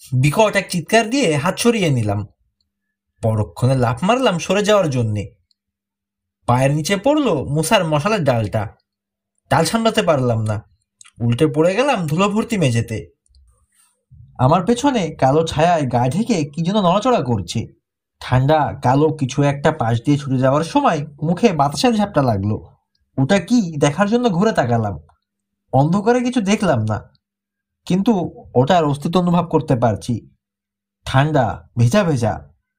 বিকট এক চিৎকার দিয়ে হাত সরিয়ে নিলাম। পরক্ষণে লাফ মারলাম সরে যাওয়ার জন্যে। পায়ের নিচে পড়লো মুসার মশালের ডালটা। ডাল সামলাতে পারলাম না, উল্টে পড়ে গেলাম ধুলো ভর্তি মেঝেতে। আমার পেছনে কালো ছায়ায় গা ঢেকে কি যেন নড়াচড়া করছে। ঠান্ডা কালো কিছু একটা পাশ দিয়ে ছুটে যাওয়ার সময় মুখে বাতাসের ঝাপটা লাগলো। ওটা কি দেখার জন্য ঘুরে তাকালাম। অন্ধকারে কিছু দেখলাম না, কিন্তু ওটার অস্তিত্ব অনুভব করতে পারছি। ঠান্ডা, ভেজা ভেজা,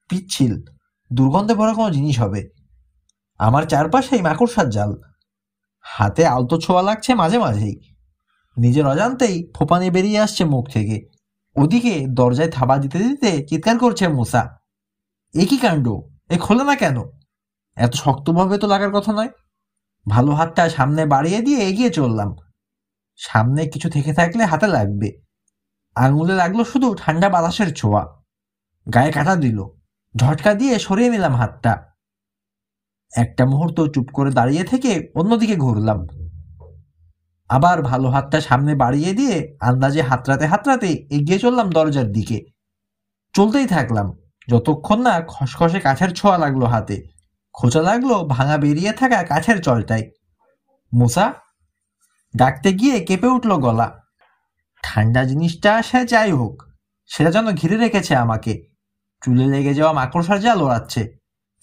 পিচ্ছিল, দুর্গন্ধে ভরা কোনো জিনিস হবে। আমার চারপাশেই মাকড়সার জাল। হাতে আলতো ছোঁয়া লাগছে মাঝে মাঝেই। নিজের অজান্তেই ফোপানি বেরিয়ে আসছে মুখ থেকে। ওদিকে দরজায় থাবা দিতে দিতে চিৎকার করছে মুসা। এ কি কাণ্ড! এ খোলে না কেন? এত শক্তভাবে তো লাগার কথা নয়। ভালো হাতটা সামনে বাড়িয়ে দিয়ে এগিয়ে চললাম। সামনে কিছু থেকে থাকলে হাতে লাগবে। আঙুলে লাগলো শুধু ঠান্ডা বাতাসের ছোঁয়া। গায়ে কাটা দিল। ঝটকা দিয়ে সরিয়ে নিলাম হাতটা। একটা মুহূর্ত চুপ করে দাঁড়িয়ে থেকে অন্যদিকে ঘুরলাম। আবার ভালো হাতটা সামনে বাড়িয়ে দিয়ে আন্দাজে হাতড়াতে হাতড়াতে এগিয়ে চললাম দরজার দিকে। চলতেই থাকলাম যতক্ষণ না খসখসে কাঠের ছোঁয়া লাগলো হাতে, খোঁচা লাগলো ভাঙা বেরিয়ে থাকা কাঠের চলটায়। মুসা! ডাকতে গিয়ে কেঁপে উঠল গলা। ঠান্ডা জিনিসটা সে যাই হোক, সেটা যেন ঘিরে রেখেছে আমাকে। চুলে লেগে যাওয়া মাকড়সার জাল ওড়াচ্ছে।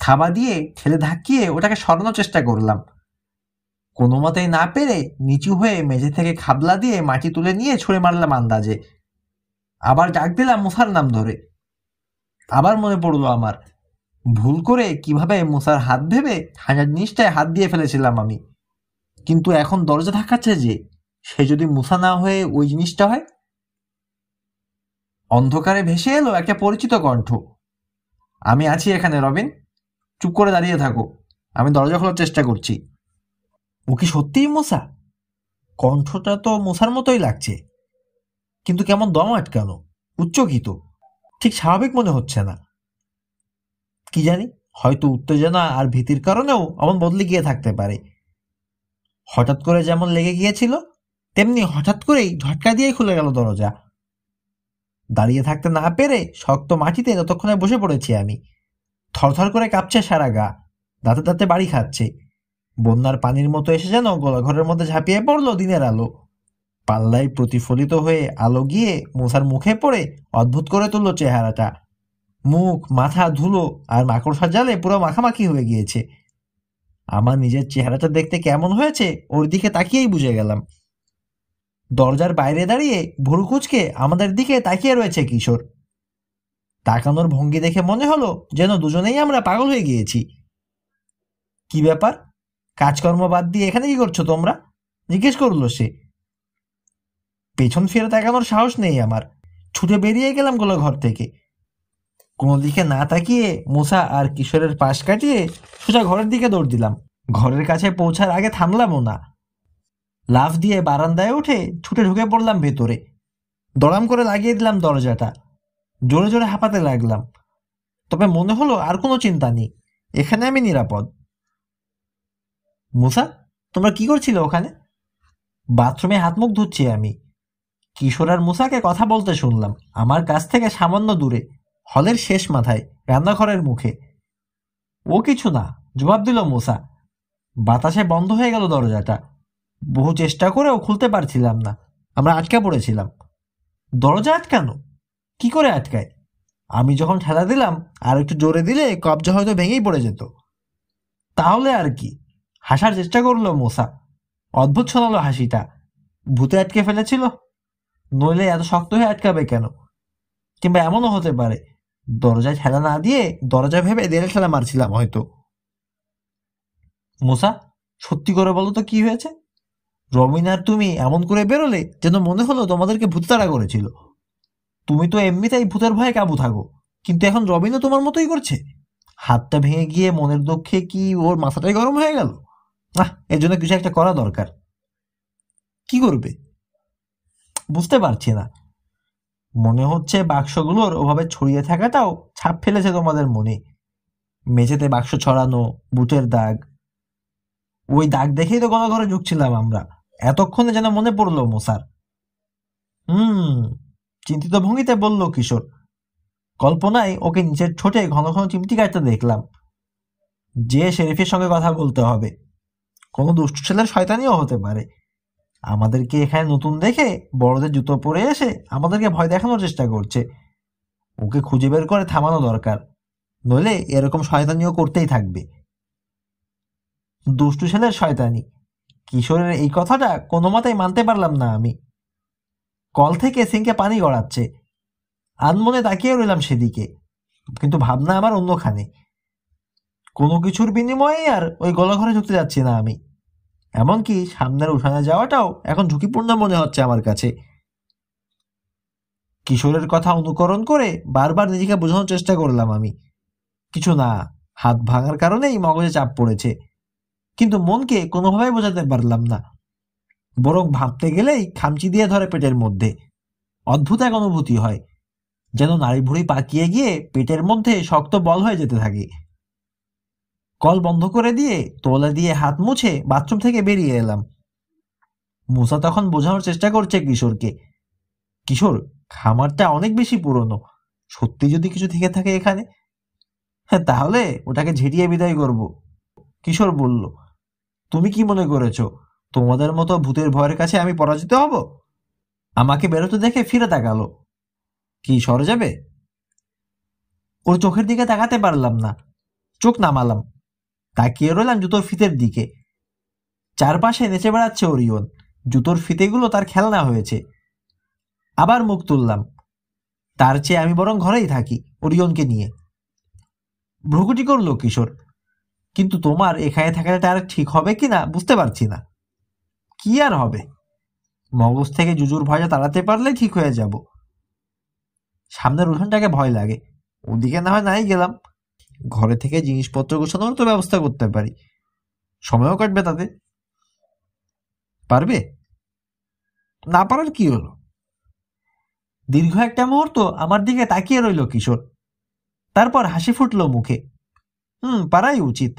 থাবা দিয়ে ঠেলে ধাক্কিয়ে ওটাকে সরানোর চেষ্টা করলাম। কোনো মতেই না পেরে নিচু হয়ে মেঝে থেকে খাবলা দিয়ে মাটি তুলে নিয়ে ছুঁড়ে মারলাম আন্দাজে। আবার ডাক দিলাম মুসার নাম ধরে। আবার মনে পড়লো আমার ভুল করে কিভাবে মুসার হাত ভেবে ঠান্ডা জিনিসটায় হাত দিয়ে ফেলেছিলাম আমি। কিন্তু এখন দরজা ধাক্কাচ্ছে যে, সে যদি মুসা না হয়ে ওই জিনিসটা হয়। অন্ধকারে ভেসে এলো একটা পরিচিত কণ্ঠ। আমি আছি এখানে রবিন, চুপ করে দাঁড়িয়ে থাকো, আমি দরজা খোলার চেষ্টা করছি। ও কি সত্যিই মুসা? কণ্ঠটা তো মুসার মতোই লাগছে, কিন্তু কেমন দম আটকানো, উচ্চকিত, ঠিক স্বাভাবিক মনে হচ্ছে না। কি জানি, হয়তো উত্তেজনা আর ভীতির কারণেও এমন বদলে গিয়ে থাকতে পারে। হঠাৎ করে যেমন লেগে গিয়েছিল, তেমনি হঠাৎ করেই ঝটকা দিয়ে খুলে গেল দরজা। দাঁড়িয়ে থাকতে না পেরে শক্ত মাটিতে ততক্ষণে বসে পড়েছি আমি। থরথর করে কাঁপছে সারা গা, দাঁতে দাঁতে বাড়ি খাচ্ছে। বন্যার পানির মতো এসে যেন গলাঘরের মধ্যে ঝাঁপিয়ে পড়লো দিনের আলো। পাল্লায় প্রতিফলিত হয়ে আলো গিয়ে মুসার মুখে পড়ে অদ্ভুত করে তুললো চেহারাটা। মুখ, মাথা, ধুলো আর মাকড়সার জালে পুরো মাখামাখি হয়ে গিয়েছে। আমার নিজের চেহারাটা দেখতে কেমন হয়েছে ওর দিকে তাকিয়েই বুঝে গেলাম। দরজার বাইরে দাঁড়িয়ে ভুরু কুঁচকে আমাদের দিকে তাকিয়ে রয়েছে কিশোর। তাকানোর ভঙ্গি দেখে মনে হলো যেন দুজনেই আমরা পাগল হয়ে গিয়েছি। কি ব্যাপার, কাজকর্ম বাদ দিয়ে এখানে কি করছো তোমরা? জিজ্ঞেস করলো সে। পেছন ফিরে তাকানোর সাহস নেই আমার। ছুটে বেরিয়ে গেলাম গোলা ঘর থেকে। কোনো দিকে না তাকিয়ে মুসা আর কিশোরের পাশ কাটিয়ে সোজা ঘরের দিকে দৌড় দিলাম। ঘরের কাছে পৌঁছার আগে থামলামও না। লাফ দিয়ে বারান্দায় উঠে ছুটে ঢুকে পড়লাম ভেতরে। দড়াম করে লাগিয়ে দিলাম দরজাটা। জোরে জোরে হাঁপাতে লাগলাম। তবে মনে হলো আর কোনো চিন্তা নেই, এখানে আমি নিরাপদ। মুসা, তোমরা কি করছিলে ওখানে? বাথরুমে হাত মুখ ধুচ্ছি আমি। কিশোর আর মুসাকে কথা বলতে শুনলাম আমার কাছ থেকে সামান্য দূরে, হলের শেষ মাথায়, রান্নাঘরের মুখে। ও কিছু না, জবাব দিল মুসা। বাতাসে বন্ধ হয়ে গেল দরজাটা। বহু চেষ্টা করেও খুলতে পারছিলাম না, আমরা আটকে পড়েছিলাম। দরজা আটকানো? কি করে আটকায়? আমি যখন ঠেলা দিলাম আর একটু জোরে দিলে কবজা হয়তো ভেঙেই পড়ে যেত। তাহলে আর কি? হাসার চেষ্টা করলো মুসা। অদ্ভুত শোনালো হাসিটা। ভূতে আটকে ফেলেছিল? নইলে এত শক্ত হয়ে আটকাবে কেন? কিংবা এমনও হতে পারে দরজায় ঠেলা না দিয়ে দরজা ভেবে দেড়ে ঠেলা মারছিলাম হয়তো। মুসা, সত্যি করে বলো তো কি হয়েছে? রবিন আর তুমি এমন করে বেরোলে যেন মনে হলো তোমাদেরকে ভূত তাড়া করেছিল। তুমি তো এমনিতেই ভূতের ভয়ে কাবু থাকো, কিন্তু এখন রবিনও তোমার মতোই করছে। হাতটা ভেঙে গিয়ে মনের দুঃখে কি ওর মাথাটাই গরম হয়ে গেল? না, এর জন্য কিছু একটা করা দরকার। কি করবে? বুঝতে পারছি না। মনে হচ্ছে বাক্সগুলোর ওভাবে ছড়িয়ে থাকাটাও ছাপ ফেলেছে তোমাদের মনে। মেঝেতে বাক্স ছড়ানো, বুটের দাগ। ওই দাগ দেখেই তো গলা ঘরে ঢুকছিলাম আমরা। এতক্ষণে যেন মনে পড়লো মোসার। হুম, চিন্তিত ভঙ্গিতে বলল কিশোর। কল্পনায় ওকে নিচের ঠোঁটে ঘন ঘন চিমটি কাটতে দেখলাম। যে শেরিফের সঙ্গে কথা বলতে হবে, কোনো দুষ্টু ছেলের শয়তানিও হতে পারে। আমাদেরকে এখানে নতুন দেখে বড়দের জুতো পরে এসে আমাদেরকে ভয় দেখানোর চেষ্টা করছে। ওকে খুঁজে বের করে থামানো দরকার, নইলে এরকম শয়তানিও করতেই থাকবে। দুষ্টু ছেলের শয়তানি, কিশোরের এই কথাটা কোনো মতেই মানতে পারলাম না আমি। কল থেকে সিঙ্কে পানি গড়াচ্ছে, আনমনে তাকিয়ে রইলাম সেদিকে, কিন্তু ভাবনা আমার অন্যখানে। কোনো কিছুর বিনিময়ে আর ওই গলাঘরে ঢুকতে যাচ্ছি না আমি। এমনকি সামনের উঠানে যাওয়াটাও এখন ঝুঁকিপূর্ণ মনে হচ্ছে আমার কাছে। কিশোরের কথা অনুকরণ করে বারবার নিজেকে বোঝানোর চেষ্টা করলাম আমি, কিছু না, হাত ভাঙার কারণেই মগজে চাপ পড়েছে। কিন্তু মনকে কোনোভাবেই বোঝাতে পারলাম না, বরং ভাবতে গেলেই খামচি দিয়ে ধরে পেটের মধ্যে। অদ্ভুত এক অনুভূতি হয়, যেন নাড়ি ভুড়ি পাকিয়ে গিয়ে পেটের মধ্যে শক্ত বল হয়ে যেতে থাকে। কল বন্ধ করে দিয়ে তোলা দিয়ে হাত মুছে বাথরুম থেকে বেরিয়ে এলাম। মুসা তখন বোঝানোর চেষ্টা করছে কিশোরকে, কিশোর, খামারটা অনেক বেশি পুরনো, সত্যি যদি কিছু থেকে থাকে এখানে, হ্যাঁ, তাহলে ওটাকে ঝেঁটিয়ে বিদায় করব। কিশোর বলল, তুমি কি মনে করেছো তোমাদের মতো ভূতের ভয়ের কাছে আমি পরাজিত হব? আমাকে বেরোতে দেখে ফিরে তাকালো। কি সরে যাবে? ওর চোখের দিকে তাকাতে পারলাম না, চোখ নামালাম। তাকিয়ে রইলাম জুতোর ফিতের দিকে। চারপাশে নেচে বেড়াচ্ছে ওরিয়ন, জুতোর ফিতেগুলো তার খেলনা হয়েছে। আবার মুখ তুললাম, তার চেয়ে আমি বরং ঘরেই থাকি ওরিয়নকে নিয়ে। ভ্রুকুটি করলো কিশোর, কিন্তু তোমার এখানে থাকাটা আর ঠিক হবে কিনা বুঝতে পারছি না। কি আর হবে, মগজ থেকে জুজুর ভয়টা তাড়াতে পারলেই ঠিক হয়ে যাব। সামনের উঠানটাকে ভয় লাগে, ওদিকে না হয় নাই গেলাম। ঘরে থেকে জিনিসপত্র গোছানোর তো ব্যবস্থা করতে পারি, সময়ও কাটবে তাতে। পারবে? না পারার কি হলো? দীর্ঘ একটা মুহূর্ত আমার দিকে তাকিয়ে রইল কিশোর, তারপর হাসি ফুটলো মুখে। পারাই উচিত।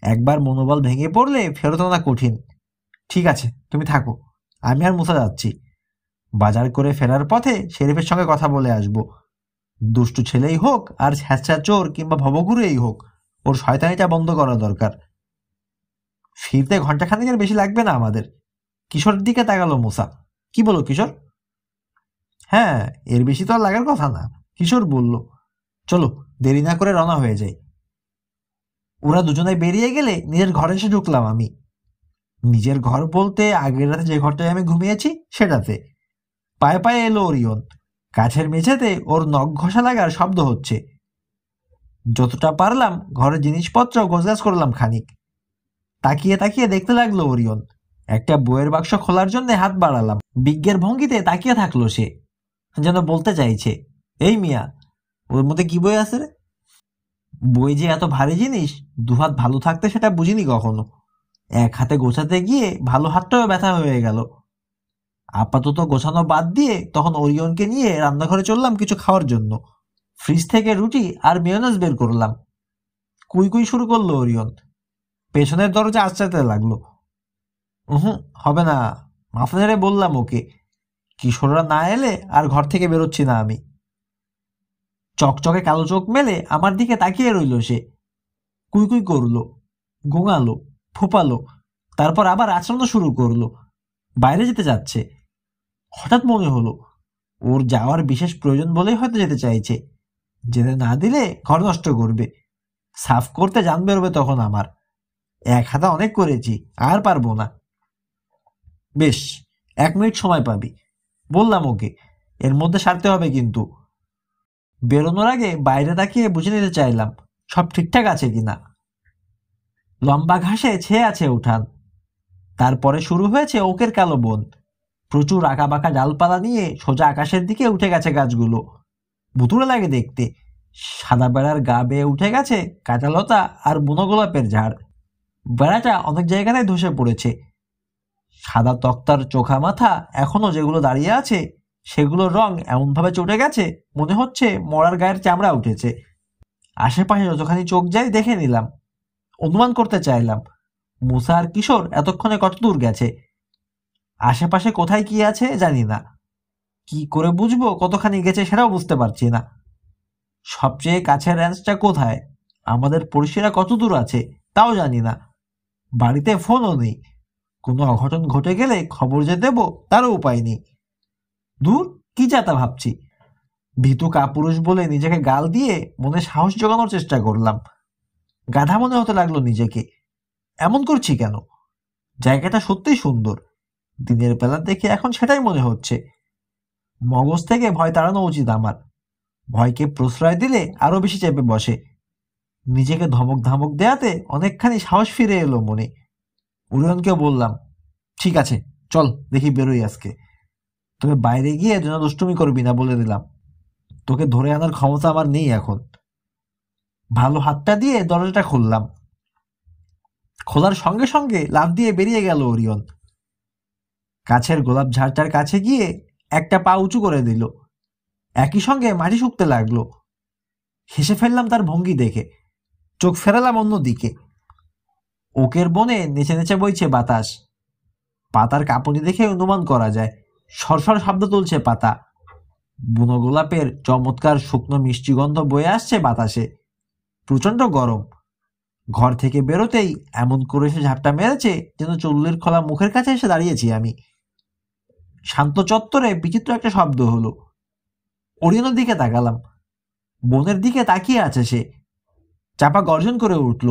একবার মনোবল ভেঙে পড়লে ফেরত আনা কঠিন। ঠিক আছে, তুমি থাকো, আমি আর মুসা যাচ্ছি। বাজার করে ফেরার পথে শেরিফের সঙ্গে কথা বলে আসব। দুষ্টু ছেলেই হোক আর ছ্যাঁচা চোর কিংবা ভবঘুরেই হোক, ওর শয়তানিটা বন্ধ করা দরকার। ফিরতে ঘন্টাখানেকের বেশি লাগবে না আমাদের। কিশোরের দিকে তাকালো মুসা। কি বলো কিশোর? হ্যাঁ, এর বেশি তো আর লাগার কথা না, কিশোর বলল। চলো, দেরি না করে রওনা হয়ে যাই। ওরা দুজনে বেরিয়ে গেলে নিজের ঘরে এসে ঢুকলাম আমি। নিজের ঘর বলতে আগের রাতে যে ঘরটায় আমি ঘুমিয়েছি সেটাতে। পায়ে পায়ে এলো ওরিয়ন। কাছের মেঝেতে ওর নখ ঘষা লাগার শব্দ হচ্ছে। যতটা পারলাম ঘরের জিনিসপত্র গোছগাছ করলাম খানিক। তাকিয়ে তাকিয়ে দেখতে লাগলো ওরিয়ন। একটা বইয়ের বাক্স খোলার জন্য হাত বাড়ালাম। বিজ্ঞের ভঙ্গিতে তাকিয়ে থাকলো সে, যেন বলতে চাইছে, এই মিয়া, ওর মধ্যে কি বই আছে রে? বই যে এত ভারী জিনিস, দুহাত ভালো থাকতে সেটা বুঝিনি কখনো। এক হাতে গোছাতে গিয়ে ভালো হাতটাও ব্যথা হয়ে গেল। আপাতত গোছানো বাদ দিয়ে তখন ওরিয়নকে নিয়ে রান্নাঘরে চললাম কিছু খাওয়ার জন্য। ফ্রিজ থেকে রুটি আর মেয়োনেজ বের করলাম। কুই কুই শুরু করলো ওরিয়ন। পেছনের দরজা আঁচড়াতে লাগলো। হবে না, মাথা ঝেড়ে বললাম ওকে। কিশোররা না এলে আর ঘর থেকে বেরোচ্ছি না আমি। চকচকে কালো চোখ মেলে আমার দিকে তাকিয়ে রইল সে। কুই কুই করলো, গোঙালো, ফোপালো, তারপর আবার আচরণ শুরু করলো। বাইরে যেতে যাচ্ছে। হঠাৎ মনে হলো ওর যাওয়ার বিশেষ প্রয়োজন বলেই হয়তো যেতে চাইছে। যেতে না দিলে ঘর নষ্ট করবে, সাফ করতে জান বেরোবে তখন আমার। এক হাতা অনেক করেছি, আর পারবো না। বেশ, 1 মিনিট সময় পাবি, বললাম ওকে। এর মধ্যে সারতে হবে কিন্তু। বেরোনোর আগে বাইরে তাকিয়ে বুঝে নিতে চাইলাম সব ঠিকঠাক আছে কিনা। লম্বা ঘাসে ছেয়ে আছে উঠান। তারপরে শুরু হয়েছে ওকের কালো বন। প্রচুর আঁকাবাঁকা ডালপালা নিয়ে সোজা আকাশের দিকে উঠে গেছে গাছগুলো। ভুতুড়ে লাগে দেখতে। সাদা বেড়ার গা বেয়ে উঠে গেছে কাঁচালতা আর বুনো গোলাপের ঝাড়। বেড়াটা অনেক জায়গাতে ধসে পড়েছে। সাদা তক্তার চোখা মাথা এখনো যেগুলো দাঁড়িয়ে আছে, সেগুলোর রং এমনভাবে চটে গেছে মনে হচ্ছে মরার গায়ের চামড়া উঠেছে। আশেপাশে যতখানি চোখ যাই দেখে নিলাম। অনুমান করতে চাইলাম মুসা আর কিশোর এতক্ষণে কত দূর গেছে। আশেপাশে কোথায় কি আছে জানি না। কি করে বুঝবো কতখানি গেছে সেটাও বুঝতে পারছি না। সবচেয়ে কাছের রেঞ্জটা কোথায়, আমাদের পড়শিরা কত দূর আছে তাও জানি না। বাড়িতে ফোনও নেই, কোনো অঘটন ঘটে গেলে খবর যে দেব তারও উপায় নেই। দূর, কি যাতা ভাবছি। ভীতু কাপুরুষ বলে নিজেকে গাল দিয়ে মনে সাহস জোগানোর চেষ্টা করলাম। গাধা মনে হতে লাগলো নিজেকে। এমন করছি কেন? জায়গাটা সত্যিই সুন্দর, দিনের বেলা দেখে এখন সেটাই মনে হচ্ছে। মগজ থেকে ভয় তাড়ানো উচিত আমার। ভয়কে প্রশ্রয় দিলে আরো বেশি চেপে বসে। নিজেকে ধমক ধামক দেয়াতে অনেকখানি সাহস ফিরে এলো মনে। উড়নকে বললাম, ঠিক আছে চল দেখি বেরোই আজকে, তবে বাইরে গিয়ে যেন দুষ্টুমি করবি না বলে দিলাম। তোকে ধরে আনার ক্ষমতা আমার নেই এখন। ভালো হাতটা দিয়ে দরজাটা খুললাম। খোলার সঙ্গে সঙ্গে লাফ দিয়ে বেরিয়ে গেল ওরিয়ন। কাছের গোলাপ ঝাড়টার কাছে গিয়ে একটা পা উঁচু করে দিল, একই সঙ্গে মাটি শুকতে লাগলো। হেসে ফেললাম তার ভঙ্গি দেখে, চোখ ফেরালাম অন্যদিকে। ওকের বনে নেচে নেচে বইছে বাতাস। পাতার কাঁপুনি দেখে অনুমান করা যায় সরসর শব্দ তুলছে পাতা। বুনো গোলাপের চমৎকার শুকনো মিষ্টি গন্ধ বয়ে আসছে বাতাসে। প্রচন্ড গরম। ঘর থেকে বেরোতেই এমন করে সে ঝাপটা মেরেছে যেন চুল্লির খোলা মুখের কাছে এসে দাঁড়িয়েছি আমি। শান্ত চত্বরে বিচিত্র একটা শব্দ হলো। ওরিয়নের দিকে তাকালাম। বনের দিকে তাকিয়ে আছে সে। চাপা গর্জন করে উঠল।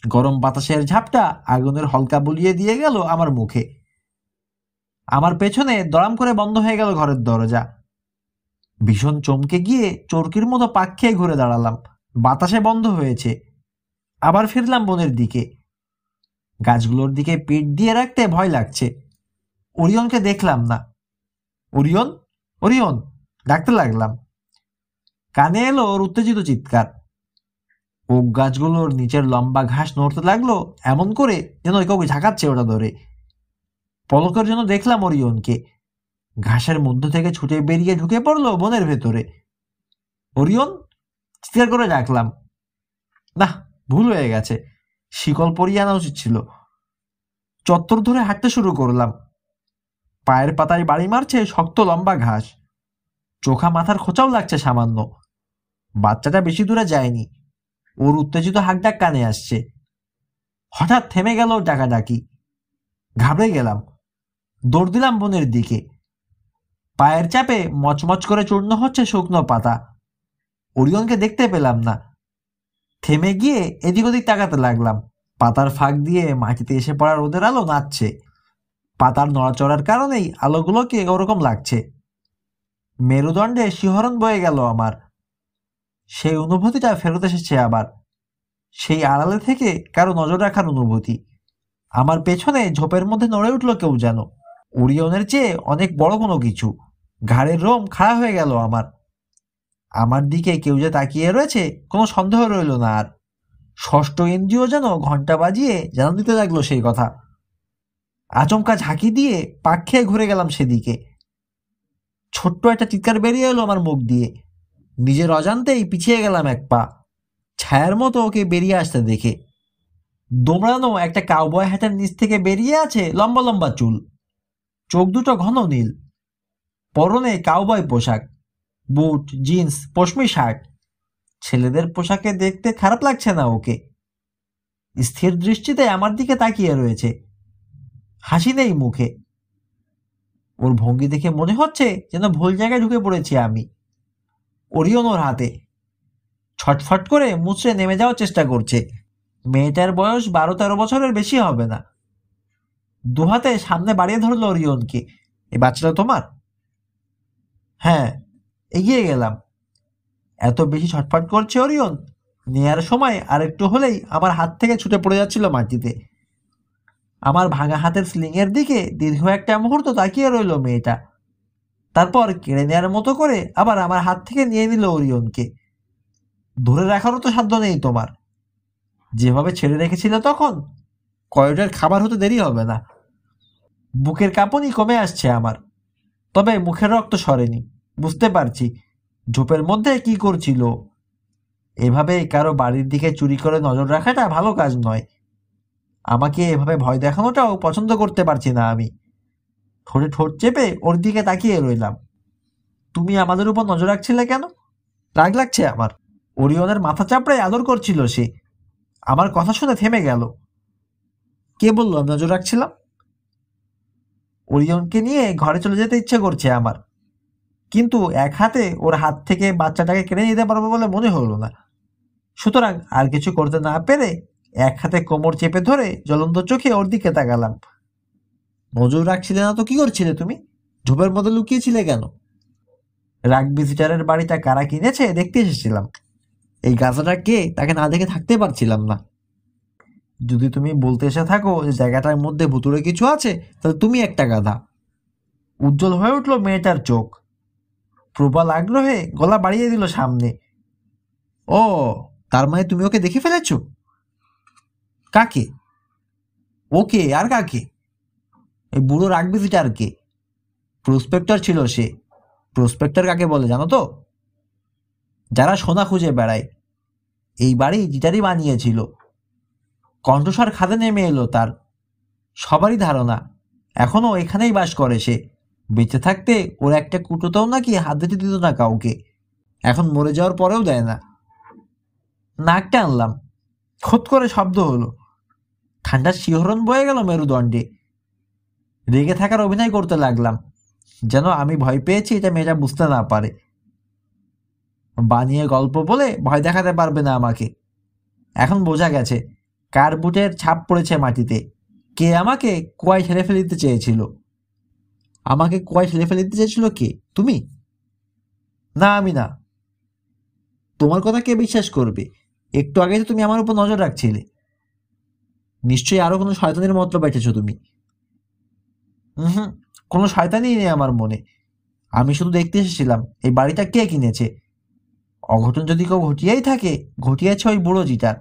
গরম বাতাসের ঝাপটা আগুনের হলকা বুলিয়ে দিয়ে গেল আমার মুখে। আমার পেছনে দড়াম করে বন্ধ হয়ে গেল ঘরের দরজা। ভীষণ চমকে গিয়ে চরকির মতো পাক খেয়ে ঘুরে দাঁড়ালাম। বাতাসে বন্ধ হয়েছে। আবার ফিরলাম বনের দিকে। গাছগুলোর দিকে পিঠ দিয়ে রাখতে ভয় লাগছে। ওরিয়নকে দেখলাম না। ওরিয়ন, ওরিয়ন ডাকতে লাগলাম। কানে এলো ওর উত্তেজিত চিৎকার। ওক গাছগুলোর নিচের লম্বা ঘাস নড়তে লাগলো এমন করে যেন কাউকে ঝাঁকাচ্ছে ওটা ধরে। পলকের জন্য দেখলাম ওরিয়নকে। ঘাসের মধ্য থেকে ছুটে বেরিয়ে ঢুকে পড়লো বনের ভেতরে। ওরিয়ন, চিৎকার করে ডাকলাম। না, ভুল হয়ে গেছে, শিকল পরিয়ে আনা উচিত ছিল। চত্বর ধরে হাঁটতে শুরু করলাম। পায়ের পাতায় বাড়ি মারছে শক্ত লম্বা ঘাস। চোখা মাথার খোঁচাও লাগছে সামান্য। বাচ্চাটা বেশি দূরে যায়নি। ওর উত্তেজিত হাঁকডাক কানে আসছে। হঠাৎ থেমে গেল ওর ডাকাডাকি। ঘাবড়ে গেলাম। দৌড় দিলাম বনের দিকে। পায়ের চাপে মচমচ করে চূর্ণ হচ্ছে শুকনো পাতা। ওরিয়নকে দেখতে পেলাম না। থেমে গিয়ে এদিক ওদিক তাকাতে লাগলাম। পাতার ফাঁক দিয়ে মাটিতে এসে পড়া রোদের আলো নাচছে। পাতার নড়াচড়ার কারণেই আলোগুলোকে ওরকম লাগছে। মেরুদণ্ডে শিহরণ বয়ে গেল আমার। সেই অনুভূতিটা ফেরত এসেছে আবার। সেই আড়ালে থেকে কারো নজর রাখার অনুভূতি। আমার পেছনে ঝোপের মধ্যে নড়ে উঠল কেউ যেন। ওরিয়নের চেয়ে অনেক বড় কোনো কিছু। ঘাড়ের রোম খাড়া হয়ে গেল আমার। আমার দিকে কেউ যে তাকিয়ে রয়েছে কোনো সন্দেহ রইল না আর। ষষ্ঠ ইন্দ্রিয় যেন ঘন্টা বাজিয়ে জানান দিতে লাগলো সেই কথা। আচমকা ঝাঁকি দিয়ে পাক খেয়ে ঘুরে গেলাম সেদিকে। ছোট্ট একটা চিৎকার বেরিয়ে এলো আমার মুখ দিয়ে। নিজের অজান্তেই পিছিয়ে গেলাম এক পা, ছায়ার মতো ওকে বেরিয়ে আসতে দেখে। দোমড়ানো একটা কাউবয় হ্যাটের নিচ থেকে বেরিয়ে আছে লম্বা লম্বা চুল, চোখ দুটো ঘন নীল। পরনে কাউবয় পোশাক, বুট, জিন্স, পশমি শার্ট। ছেলেদের পোশাকে দেখতে খারাপ লাগছে না ওকে। স্থির দৃষ্টিতে আমার দিকে তাকিয়ে রয়েছে, হাসি নেই মুখে। ওর ভঙ্গি দেখে মনে হচ্ছে যেন ভুল জায়গায় ঢুকে পড়েছি আমি। ওরিয়ন ওর হাতে। ছটফট করে মুচড়ে নেমে যাওয়ার চেষ্টা করছে। মেয়েটার বয়স 12-13 বছরের বেশি হবে না। দুহাতে সামনে বাড়িয়ে ধরলো ওরিয়নকে। এই বাচ্চাটা তোমার? হ্যাঁ। এগিয়ে গেলাম। এত বেশি ছটফট করছে ওরিয়ন, নেয়ার সময় আরেকটু হলেই আমার হাত থেকে ছুটে পড়ে যাচ্ছিল মাটিতে। আমার ভাঙা হাতের স্লিংয়ের দিকে দীর্ঘ একটা মুহূর্ত তাকিয়ে রইল মেয়েটা। তারপর কেড়ে নেওয়ার মতো করে আবার আমার হাত থেকে নিয়ে নিল ওরিয়নকে। ধরে রাখারও তো সাধ্য নেই তোমার। যেভাবে ছেড়ে রেখেছিল তখন, কয়টার খাবার হতে দেরি হবে না। বুকের কাঁপুনি কমে আসছে আমার, তবে মুখের রক্ত সরেনি। বুঝতে পারছি ঝোপের মধ্যে কি করছিল। এভাবে কারো বাড়ির দিকে চুরি করে নজর রাখাটা ভালো কাজ নয়। আমাকে এভাবে ভয় দেখানোটাও পছন্দ করতে পারছি না আমি। ঠোঁটে ঠোঁট চেপে ওর দিকে তাকিয়ে রইলাম। তুমি আমাদের উপর নজর রাখছিলে কেন? রাগ লাগছে আমার। ওরিয়নের মাথা চাপড়ায় আদর করছিল সে। আমার কথা শুনে থেমে গেল। কে বললো আমি নজর রাখছিলাম? ওরিয়নকে নিয়ে ঘরে চলে যেতে ইচ্ছে করছে আমার, কিন্তু এক হাতে ওর হাত থেকে বাচ্চাটাকে কেড়ে নিতে পারবো বলে মনে হলো না। সুতরাং আর কিছু করতে না পেরে এক হাতে কোমর চেপে ধরে জ্বলন্ত চোখে ওর দিকে তাকালাম। নজর রাখছিলে না তো কি করছিলে তুমি? ঝোপের মধ্যে লুকিয়েছিলে কেন? রাগ ভিজিটারের বাড়িটা কারা কিনেছে দেখতে এসেছিলাম। এই গাছাটা কে তাকে না দেখে থাকতে পারছিলাম না। যদি তুমি বলতে এসে থাকো যে জায়গাটার মধ্যে ভুতুড়ে কিছু আছে, তাহলে তুমি একটা গাধা। উজ্জ্বল হয়ে উঠল মেয়েটার চোখ। প্রবল আগ্রহে গলা বাড়িয়ে দিল সামনে। ও, তার মানে তুমি ওকে দেখে ফেলেছো? কাকে? ওকে আর কাকে? এই বুড়ো রাগ ভিজিটারকে। প্রসপেক্টর ছিল সে। প্রসপেক্টর কাকে বলে জানো তো? যারা সোনা খুঁজে বেড়ায়। এই বাড়ি জিটারই বানিয়েছিল। কণ্ঠস্বর খাদে নেমে এলো তার। সবারই ধারণা এখনো এখানেই বাস করে সে। বেঁচে থাকতে ওর একটা কুটোতেও নাকি হাত দিতে দিত না কাউকে, এখন মরে যাওয়ার পরেও দেয় না। নাক টানলাম। খোত করে শব্দ হলো। ঠান্ডার শিহরণ বয়ে গেল মেরুদণ্ডে। রেগে থাকার অভিনয় করতে লাগলাম, যেন আমি ভয় পেয়েছি এটা মেয়েটা বুঝতে না পারে। বানিয়ে গল্প বলে ভয় দেখাতে পারবে না আমাকে। এখন বোঝা গেছে কার বুটের ছাপ পড়েছে মাটিতে। কে আমাকে কুয়ায় ঠেলে ফেলে দিতে চেয়েছিল। আমাকে কুয়ায় ঠেলে ফেলে দিতে চেয়েছিল কে? তুমি? না, আমি না। তোমার কথা কে বিশ্বাস করবে? একটু আগে তো তুমি আমার উপর নজর রাখছিলে। নিশ্চয়ই আরো কোনো শয়তানের মতলব বেঁচেছো তুমি। হুম, কোনো শয়তানই নেই আমার মনে। আমি শুধু দেখতে এসেছিলাম এই বাড়িটা কে কিনেছে। অঘটন যদি কেউ ঘটিয়েই থাকে, ঘটিয়েছে ওই বুড়ো জিটার।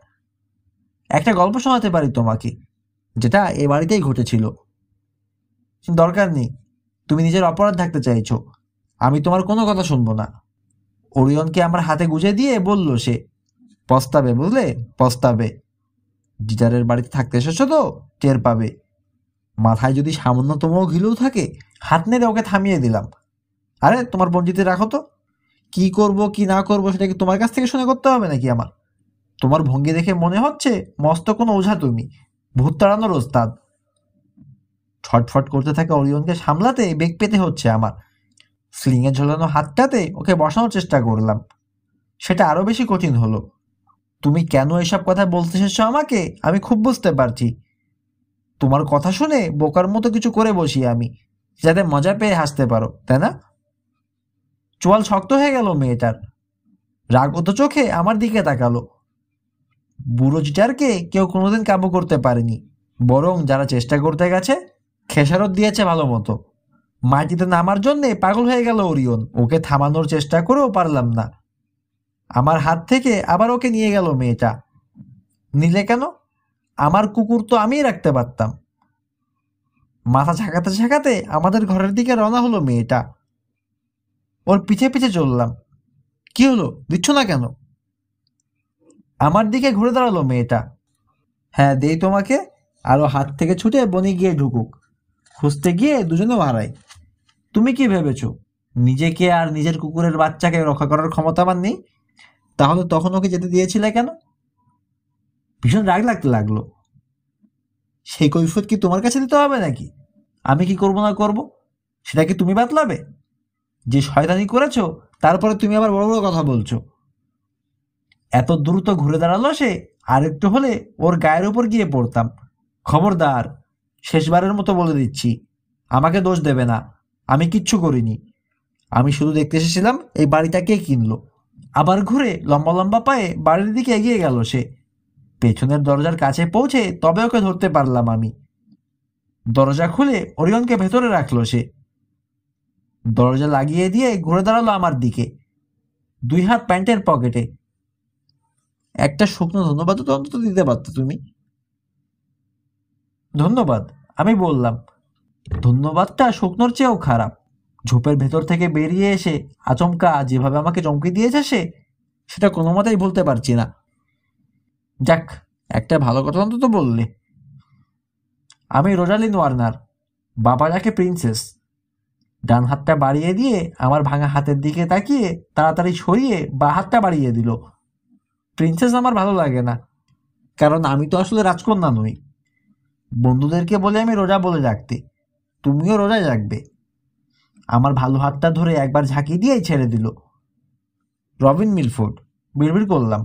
একটা গল্প শোনাতে পারি তোমাকে, যেটা এ বাড়িতেই ঘটেছিল। দরকার নেই, তুমি নিজের অপরাধ ঢাকতে চাইছো। আমি তোমার কোনো কথা শুনবো না। ওরিয়নকে আমার হাতে গুজে দিয়ে বলল সে, পস্তাবে বুঝলে, পস্তাবে। জিটারের বাড়িতে থাকতে এসেছো তো, টের পাবে। মাথায় যদি সামান্যতম ঘিলেও থাকে, হাত নেড়ে ওকে থামিয়ে দিলাম। আরে তোমার বঞ্চিতে রাখো তো। কি করব কি না করবো সেটা কি তোমার কাছ থেকে শুনে করতে হবে নাকি আমার? তোমার ভঙ্গি দেখে মনে হচ্ছে মস্ত কোনো ওঝা তুমি, ভূত তাড়ানোর ওস্তাদ। ছটফট করতে থাকা ওরিয়নকে সামলাতে বেগ পেতে হচ্ছে আমার। স্লিংয়ে ঝোলানো হাতটাতে ওকে বসানোর চেষ্টা করলাম, সেটা আরো বেশি কঠিন হলো। তুমি কেন এসব কথা বলতে এসেছো আমাকে আমি খুব বুঝতে পারছি। তোমার কথা শুনে বোকার মতো কিছু করে বসি আমি, যাতে মজা পেয়ে হাসতে পারো, তাই না? চোয়াল শক্ত হয়ে গেল মেয়েটার। রাগত চোখে আমার দিকে তাকালো। বুড়ো জিটারকে কেউ কোনোদিন কাবু করতে পারেনি, বরং যারা চেষ্টা করতে গেছে খেসারত দিয়েছে ভালো মতো। মাটিতে নামার জন্যে পাগল হয়ে গেল ওরিয়ন। ওকে থামানোর চেষ্টা করেও পারলাম না। আমার হাত থেকে আবার ওকে নিয়ে গেল মেয়েটা। নিলে কেন? আমার কুকুর তো আমিই রাখতে পারতাম। মাথা ঝাঁকাতে ঝাঁকাতে আমাদের ঘরের দিকে রওনা হলো মেয়েটা। ওর পিছে পিছে চললাম। কি হলো, দিচ্ছ না কেন? আমার দিকে ঘুরে দাঁড়ালো মেয়েটা। হ্যাঁ, দেই তোমাকে। আরো হাত থেকে ছুটে বনে গিয়ে ঢুকুক। খুঁজতে গিয়ে দুজনে হারাই। তুমি কি ভেবেছো নিজেকে আর নিজের কুকুরের বাচ্চাকে রক্ষা করার ক্ষমতা আমার নেই? তাহলে তখন ওকে যেতে দিয়েছিলে কেন? ভীষণ রাগ লাগতে লাগলো। সেই কৈফিয়ত কি তোমার কাছে দিতে হবে নাকি? আমি কি করব না করব সেটা কি তুমি বাতলাবে? যে শয়তানি করেছো, তারপরে তুমি আবার বড় বড় কথা বলছো। এত দ্রুত ঘুরে দাঁড়ালো সে, আর একটু হলে ওর গায়ের উপর গিয়ে পড়তাম। খবরদার, শেষবারের মতো বলে দিচ্ছি, আমাকে দোষ দেবে না। আমি কিচ্ছু করিনি। আমি শুধু দেখতে এসেছিলাম এই বাড়িটা কে কিনলো। আবার ঘুরে লম্বা লম্বা পায়ে বাড়ির দিকে এগিয়ে গেল সে। পেছনের দরজার কাছে পৌঁছে তবে ওকে ধরতে পারলাম আমি। দরজা খুলে ওরিয়নকে ভেতরে রাখলো সে। দরজা লাগিয়ে দিয়ে ঘুরে দাঁড়ালো আমার দিকে, দুই হাত প্যান্টের পকেটে। একটা শুকনো ধন্যবাদ তো অন্তত দিতে পারতো তুমি। ধন্যবাদ, আমি বললাম। ধন্যবাদটা শুকনোর চেয়েও খারাপ। ঝোপের ভেতর থেকে বেরিয়ে এসে আচমকা যেভাবে আমাকে চমকে দিয়েছে সে, সেটা কোনো মতেই ভুলতে পারছি না। যাক, একটা ভালো কথা অন্তত বললে। আমি রোজালিন ওয়ার্নার, বাবা ডাকে প্রিন্সেস। ডান হাতটা বাড়িয়ে দিয়ে আমার ভাঙা হাতের দিকে তাকিয়ে তাড়াতাড়ি সরিয়ে বা হাতটা বাড়িয়ে দিল। প্রিন্সেস আমার ভালো লাগে না, কারণ আমি তো আসলে রাজকন্যা নই। বন্ধুদেরকে বলে আমি রোজা বলে রাখতে, তুমিও রোজায় রাখবে। আমার ভালো হাতটা ধরে একবার ঝাঁকি দিয়েই ছেড়ে দিল। রবিন মিলফোর্ড, বিড়বিড় করলাম।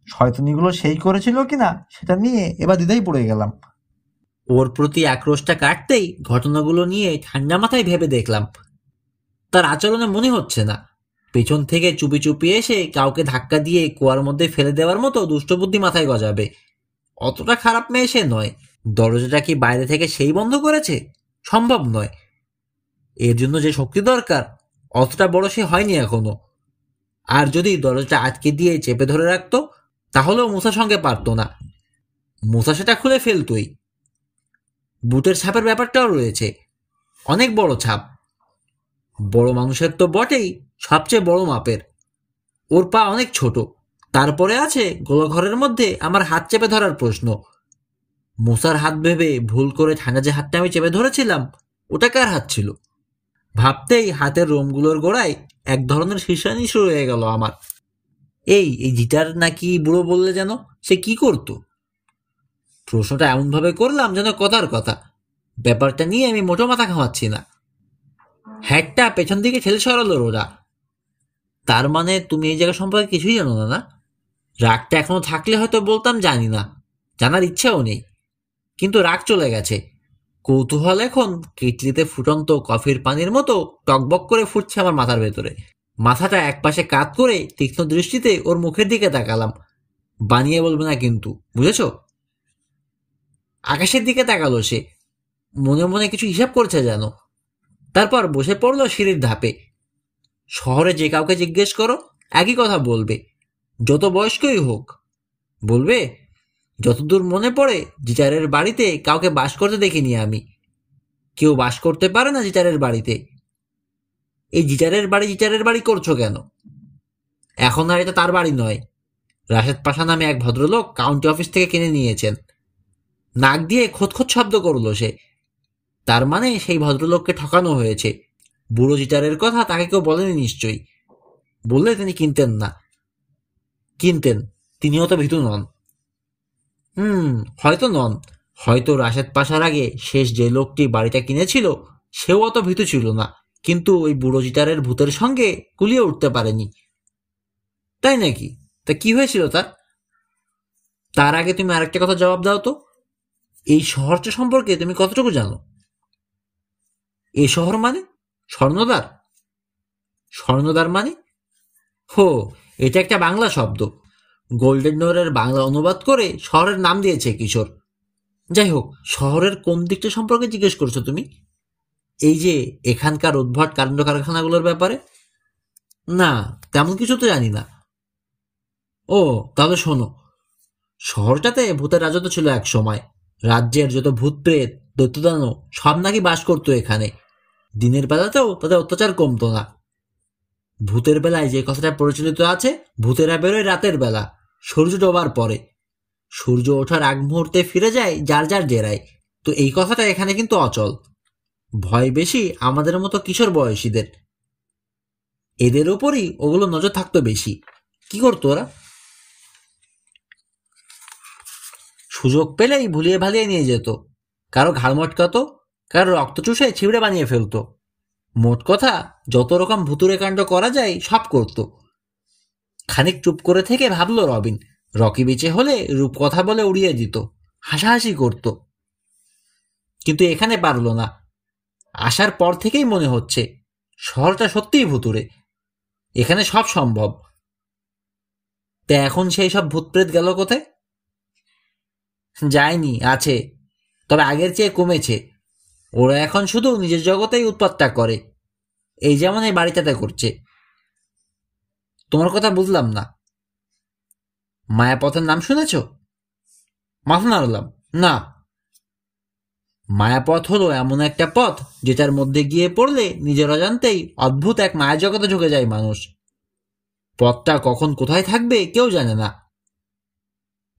শয়তানিগুলো সেই করেছিল কিনা সেটা নিয়ে এবার দ্বিধায় পড়ে গেলাম। ওর প্রতি আক্রোশটা কাটতেই ঘটনাগুলো নিয়ে ঠান্ডা মাথায় ভেবে দেখলাম। তার আচরণে মনে হচ্ছে না পেছন থেকে চুপি চুপি এসে কাউকে ধাক্কা দিয়ে কুয়ার মধ্যে ফেলে দেওয়ার মতো দুষ্টবুদ্ধি মাথায় গজাবে। অতটা খারাপ মেয়ে সে নয়। দরজাটা কি বাইরে থেকে সেই বন্ধ করেছে? সম্ভব নয়। এর জন্য যে শক্তি দরকার অতটা বড় সে হয়নি এখনো। আর যদি দরজাটা আটকে দিয়ে চেপে ধরে রাখতো তাহলেও মুসার সঙ্গে পারতো না। মুসা সেটা খুলে ফেলতোই। বুটের ছাপের ব্যাপারটাও রয়েছে, অনেক বড় ছাপ। বড় মানুষের তো বটেই, সবচেয়ে বড় মাপের। ওর পা অনেক ছোট, তারপরে আছে গোলঘরের মধ্যে আমার হাত চেপে ধরার প্রশ্ন। মুসার হাত ভেবে ভুল করে ঠান্ডা যে হাতটা আমি চেপে ধরেছিলাম ওটা কার হাত ছিল? ভাবতেই হাতের রোমগুলোর গোড়ায় এক ধরনের শীর্ষানি শুরু হয়ে গেল আমার। এই জিটার নাকি বুড়ো বললে যেন, সে কি করতো? প্রশ্নটা এমনভাবে করলাম যেন কথার কথা। ব্যাপারটা নিয়ে আমি মোটো মাথা ঘামাচ্ছি না। হ্যাটটা পেছন দিকে ঠেলে সরালো রোজা। তার মানে তুমি এই জায়গা সম্পর্কে কিছুই জানো না? না, রাগটা এখনো থাকলে হয়তো বলতাম জানি না, জানার ইচ্ছাও নেই। কিন্তু রাগ চলে গেছে। কৌতূহল এখন কেটলিতে ফুটন্ত কফির পানির মতো টকবক করে ফুটছে আমার মাথার ভেতরে। মাথাটা একপাশে কাত করে তীক্ষ্ণ দৃষ্টিতে ওর মুখের দিকে তাকালাম। বানিয়ে বলবে না কিন্তু, বুঝেছ? আকাশের দিকে তাকালো সে, মনে মনে কিছু হিসাব করছে যেন। তারপর বসে পড়লো সিঁড়ির ধাপে। শহরে যে কাউকে জিজ্ঞেস করো একই কথা বলবে, যত বয়স্কই হোক। বলবে যতদূর মনে পড়ে জিটারের বাড়িতে কাউকে বাস করতে দেখিনি আমি। কেউ বাস করতে পারে না জিটারের বাড়িতে। এই জিটারের বাড়ি করছো কেন? এখন আর এটা তার বাড়ি নয়। রাশেদ পাশা নামে এক ভদ্রলোক কাউন্টি অফিস থেকে কিনে নিয়েছেন। নাক দিয়ে খোঁতখোঁত শব্দ করলো সে। তার মানে সেই ভদ্রলোককে ঠকানো হয়েছে। বুড়ো জিটারের কথা তাকে কেউ বলেনি নিশ্চয়ই। বললে তিনি কিনতেন না। কিনতেন, তিনিও তো ভীতু নন। হয়তো নন। হয়তো রাশেদ পাশার আগে শেষ যে লোকটি বাড়িটা কিনেছিল সেও অত ভীতু ছিল না, কিন্তু ওই বুড়ো জিটারের ভূতের সঙ্গে কুলিয়ে উঠতে পারেনি। তাই নাকি? তা কি হয়েছিল তার? তার আগে তুমি আরেকটা কথা জবাব দাও তো, এই শহরটা সম্পর্কে তুমি কতটুকু জানো? এ শহর মানে? স্বর্ণদ্বার? স্বর্ণদ্বার মানে? হো, এটা একটা বাংলা শব্দ। গোল্ডেন ডোরের বাংলা অনুবাদ করে শহরের নাম দিয়েছে কিশোর। যাই হোক, শহরের কোন দিকটা সম্পর্কে জিজ্ঞেস করছো তুমি? এই যে এখানকার উদ্ভট কাণ্ড কারখানাগুলোর ব্যাপারে? না, তেমন কিছু তো জানি না। ও, তাহলে শোনো। শহরটাতে ভূতের রাজত্ব ছিল এক সময়। রাজ্যের যত ভূত প্রেত দৈত্যদানব সব নাকি বাস করতো এখানে। দিনের বেলাতেও তাদের অত্যাচার কমতো না। ভূতের বেলায় যে কথাটা প্রচলিত আছে, ভূতেরা বেরোয় রাতের বেলা, সূর্য ডোবার পরে। সূর্য ওঠার আগ মুহূর্তে ফিরে যায় যার যার ডেরায়। তো এই কথাটা এখানে কিন্তু অচল। ভয় বেশি আমাদের মতো কিশোর বয়সীদের। এদের ওপরই ওগুলো নজর থাকতো বেশি। কি করতো ওরা? সুযোগ পেলেই ভুলিয়ে ভালিয়ে নিয়ে যেত। কারো ঘাড় মটকাতো, কারো রক্ত চুষে ছিঁড়ে বানিয়ে ফেলতো। মোট কথা যত রকম ভুতুরে কাণ্ড করা যায় সব করত। খানিক চুপ করে থেকে ভাবলো রবিন, রকি বেঁচে হলে রূপ কথা বলে উড়িয়ে দিত, হাসাহাসি করত। কিন্তু এখানে পারলো না। আসার পর থেকেই মনে হচ্ছে শহরটা সত্যিই ভুতুরে। এখানে সব সম্ভব। তা এখন সেই সব ভূতপ্রেত গেল কোথায়? যায়নি, আছে, তবে আগের চেয়ে কমেছে। ওরা এখন শুধু নিজের জগতেই উৎপাতটা করে, এই যেমন এই বাড়িটাতে করছে। তোমার কথা বুঝলাম না। মায়াপথের নাম শুনেছ? মাথা নাড়লাম। না। মায়াপথ হলো এমন একটা পথ যেটার মধ্যে গিয়ে পড়লে নিজের অজান্তেই অদ্ভুত এক মায়া জগতে ঢুকে যায় মানুষ। পথটা কখন কোথায় থাকবে কেউ জানে না।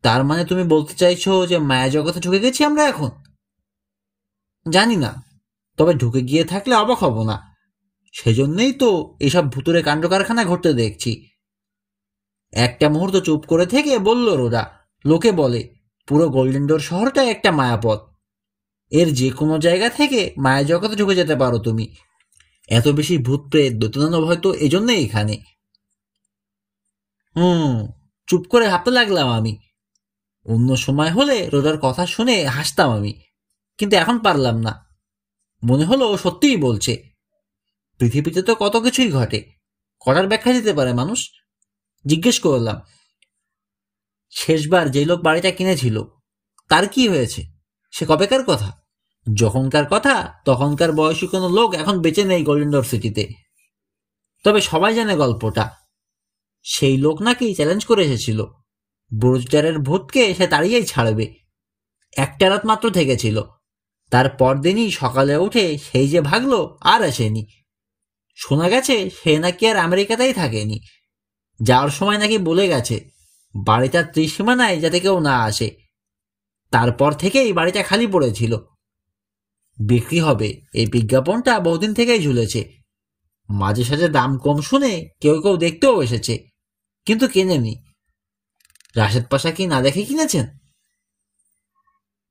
তার মানে তুমি বলতে চাইছো যে মায়া জগতে ঢুকে গেছি আমরা এখন? জানি না, তবে ঢুকে গিয়ে থাকলে অবাক হব না। সেজন্যই তো এসব ভুতুরে কাণ্ড কারখানা ঘটতে দেখছি। একটা মুহূর্ত চুপ করে থেকে বলল রোরা, লোকে বলে পুরো গোল্ডেন ডোর শহরটা একটা মায়াপথ। এর যে কোনো জায়গা থেকে মায়া জগতে ঢুকে যেতে পারো তুমি। এত বেশি ভূত প্রেত দৈত্যদানব হয়তো এজন্যই এখানে। চুপ করে ভাবতে লাগলাম আমি। অন্য সময় হলে রোজার কথা শুনে হাসতাম আমি, কিন্তু এখন পারলাম না। মনে হলো ও সত্যিই বলছে। পৃথিবীতে তো কত কিছুই ঘটে, কটার ব্যাখ্যা দিতে পারে মানুষ? জিজ্ঞেস করলাম, শেষবার যে লোক বাড়িটা কিনেছিল তার কি হয়েছে? সে কবেকার কথা? যখনকার কথা তখনকার বয়সী কোনো লোক এখন বেঁচে নেই গোল্ডেন ডোর সিটিতে। তবে সবাই জানে গল্পটা। সেই লোক নাকি চ্যালেঞ্জ করে এসেছিল ব্রুজডারের ভূতকে সে তাড়িয়েই ছাড়বে। একটা রাত মাত্র থেকেছিল, তার পরদিনই সকালে উঠে সেই যে ভাগলো আর আসেনি। শোনা গেছে সে নাকি আর আমেরিকাতেই থাকেনি। যাওয়ার সময় নাকি বলে গেছে বাড়িটার ত্রিসীমানায় যাতে কেউ না আসে। তারপর থেকেই বাড়িটা খালি পড়েছিল। বিক্রি হবে এই বিজ্ঞাপনটা বহুদিন থেকেই ঝুলেছে। মাঝে সাঝে দাম কম শুনে কেউ কেউ দেখতেও এসেছে, কিন্তু কেনেনি। রাশেদ পাশা কি না দেখে কিনেছেন?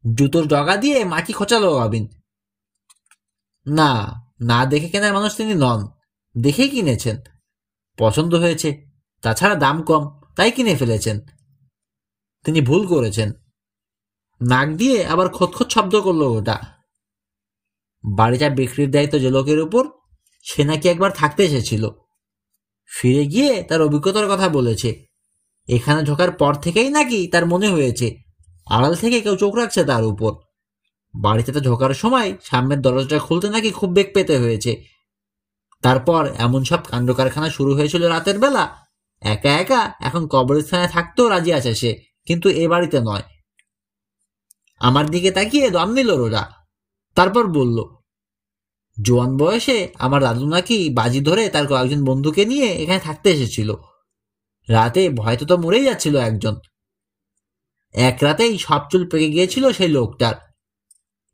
জুতোর ডগা দিয়ে মাটি খোঁচালো রবিন। না, না দেখে কেনার মানুষ তিনি নন, দেখেই কিনেছেন। পছন্দ হয়েছে, তাছাড়া দাম কম, তাই কিনে ফেলেছেন। তিনি ভুল করেছেন। নাক দিয়ে আবার খোঁতখোঁত শব্দ করলো ওটা। বাড়িটা বিক্রির দায়িত্ব যে লোকের উপর, সে নাকি একবার থাকতে এসেছিল। ফিরে গিয়ে তার অভিজ্ঞতার কথা বলেছে। এখানে ঢোকার পর থেকেই নাকি তার মনে হয়েছে আড়াল থেকে কেউ চোখ রাখছে তার উপর। বাড়িতে ঢোকার সময় সামনের দরজাটা খুলতে নাকি খুব বেগ পেতে হয়েছে। তারপর এমন সব কাণ্ড কারখানা শুরু হয়েছিল রাতের বেলা। একা একা এখন কবরস্থানে থাকতেও রাজি আছে সে, কিন্তু এ বাড়িতে নয়। আমার দিকে তাকিয়ে দম নিল রোজা, তারপর বলল, জোয়ান বয়সে আমার দাদু নাকি বাজি ধরে তার কয়েকজন বন্ধুকে নিয়ে এখানে থাকতে এসেছিল। রাতে ভয়তে তো মরেই যাচ্ছিল একজন। এক রাতেই সব চুল পেকে গিয়েছিল সেই লোকটার।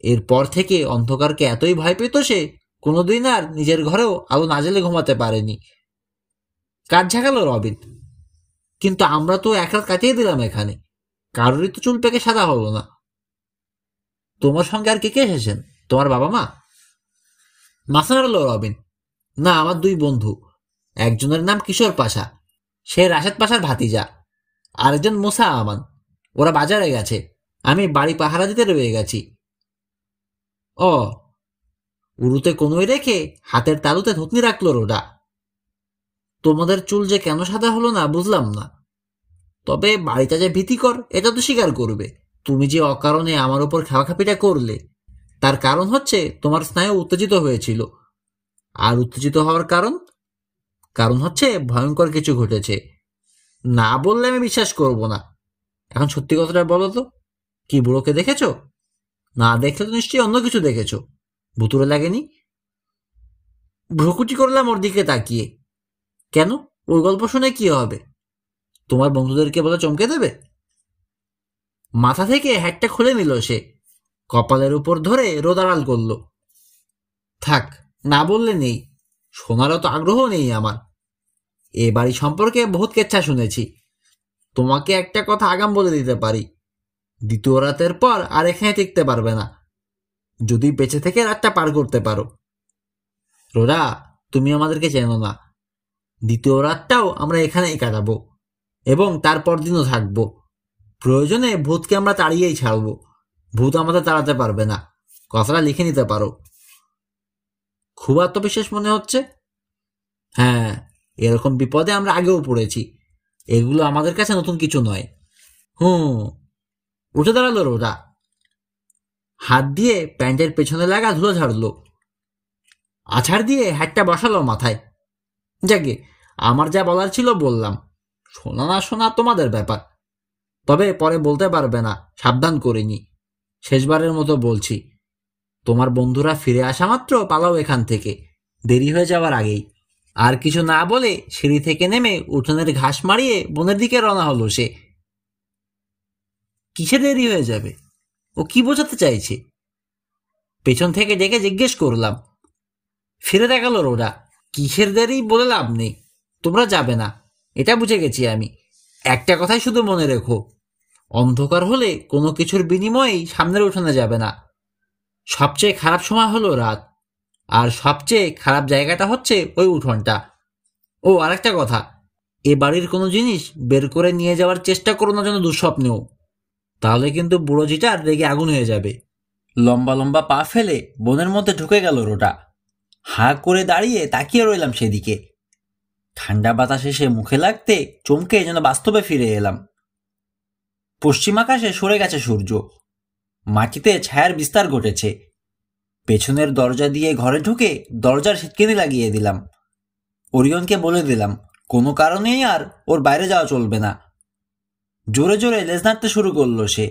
এরপর থেকে অন্ধকারকে এতই ভয় পেত সে, কোনোদিন আর নিজের ঘরেও আলো না জ্বেলে ঘুমাতে পারেনি। কাজ ঝাঁকালো রবিন। কিন্তু আমরা তো এক রাত কাটিয়ে দিলাম এখানে, কারোরই তো চুল পেকে সাদা হলো না। তোমার সঙ্গে আর কে কে এসেছেন? তোমার বাবা মা? মাথা নাড়ল রবিন। না, আমার দুই বন্ধু। একজনের নাম কিশোর পাশা, সে রাশেদ পাশার ভাতিজা। আরেকজন মোসা আমান। ওরা বাজারে গেছে, আমি বাড়ি পাহারা দিতে রয়ে গেছি। ও, উরুতে কোনোই রেখে হাতের তালুতে থুতনি রাখলো রোডা। তোমাদের চুল যে কেন সাদা হলো না বুঝলাম না। তবে বাড়িটা যে ভীতিকর এটা তো স্বীকার করবে। তুমি যে অকারণে আমার উপর খাওয়াখাপিটা করলে, তার কারণ হচ্ছে তোমার স্নায়ু উত্তেজিত হয়েছিল। আর উত্তেজিত হওয়ার কারণ হচ্ছে ভয়ঙ্কর কিছু ঘটেছে। না বললে আমি বিশ্বাস করব না। এখন সত্যি কথাটা বলো তো, কি বুড়োকে দেখেছ? না দেখলে তো নিশ্চয়ই অন্য কিছু দেখেছ। ভুতুরে লাগেনি? ভ্রুকুটি করলাম ওর দিকে তাকিয়ে। কেন, ওর গল্প শুনে কি হবে? তোমার বন্ধুদেরকে বলে চমকে দেবে? মাথা থেকে হ্যাটটা খুলে নিল সে, কপালের উপর ধরে রোদ আড়াল করল। থাক, না বললে নেই। শোনারও তো আগ্রহ নেই আমার। এ বাড়ি সম্পর্কে বহুত কেচ্ছা শুনেছি। তোমাকে একটা কথা আগাম বলে দিতে পারি, দ্বিতীয় রাতের পর আর এখানে টিকতে পারবে না, যদি বেঁচে থেকে রাতটা পার করতে পারো। রোরা, তুমি আমাদেরকে চেনো না। দ্বিতীয় রাতটাও আমরা এখানেই কাটাবো, এবং তারপর দিনও থাকবো। প্রয়োজনে ভূতকে আমরা তাড়িয়েই ছাড়বো। ভূত আমাদের তাড়াতে পারবে না, কথাটা লিখে নিতে পারো। খুব আত্মবিশ্বাস মনে হচ্ছে। হ্যাঁ, এরকম বিপদে আমরা আগেও পড়েছি। এগুলো আমাদের কাছে নতুন কিছু নয়। উঠে দাঁড়ালো রোরা, হাত দিয়ে প্যান্টের পেছনে লাগা ধুলো ঝাড়লো, আছাড় দিয়ে হ্যাটটা বসালো মাথায়। যাকে, আমার যা বলার ছিল বললাম। শোনা না শোনা তোমাদের ব্যাপার। তবে পরে বলতে পারবে না সাবধান করিনি। শেষবারের মতো বলছি, তোমার বন্ধুরা ফিরে আসা মাত্র পালাও এখান থেকে, দেরি হয়ে যাওয়ার আগেই। আর কিছু না বলে সিঁড়ি থেকে নেমে উঠোনের ঘাস মারিয়ে বনের দিকে রওনা হলো সে। কিসে দেরি হয়ে যাবে? ও কি বোঝাতে চাইছে? পেছন থেকে ডেকে জিজ্ঞেস করলাম। ফিরে দেখালো রোডা। কিসের দেরি বলে লাভ নেই, তোমরা যাবে না, এটা বুঝে গেছি আমি। একটা কথাই শুধু মনে রেখো, অন্ধকার হলে কোনো কিছুর বিনিময়েই সামনের উঠোনে যাবে না। সবচেয়ে খারাপ সময় হলো রাত, আর সবচেয়ে খারাপ জায়গাটা হচ্ছে ওই উঠোনটা। ও আরেকটা কথা, এ বাড়ির কোনো জিনিস বের করে নিয়ে যাওয়ার চেষ্টা করো না যেন দুঃস্বপ্নেও, তাহলে কিন্তু বুড়ো জিটার রেগে আগুন হয়ে যাবে। লম্বা লম্বা পা ফেলে বনের মধ্যে ঢুকে গেল রোটা। হাঁ করে দাঁড়িয়ে তাকিয়ে রইলাম সেদিকে। ঠান্ডা বাতাস এসে মুখে লাগতে চমকে যেন বাস্তবে ফিরে এলাম। পশ্চিম আকাশে সরে গেছে সূর্য, মাটিতে ছায়ার বিস্তার ঘটেছে। পেছনের দরজা দিয়ে ঘরে ঢুকে দরজার সিটকেনি লাগিয়ে দিলাম। ওরিয়নকে বলে দিলাম কোনো কারণেই আর ওর বাইরে যাওয়া চলবে না। জোরে জোরে লেজ নাড়তে শুরু করলো সে।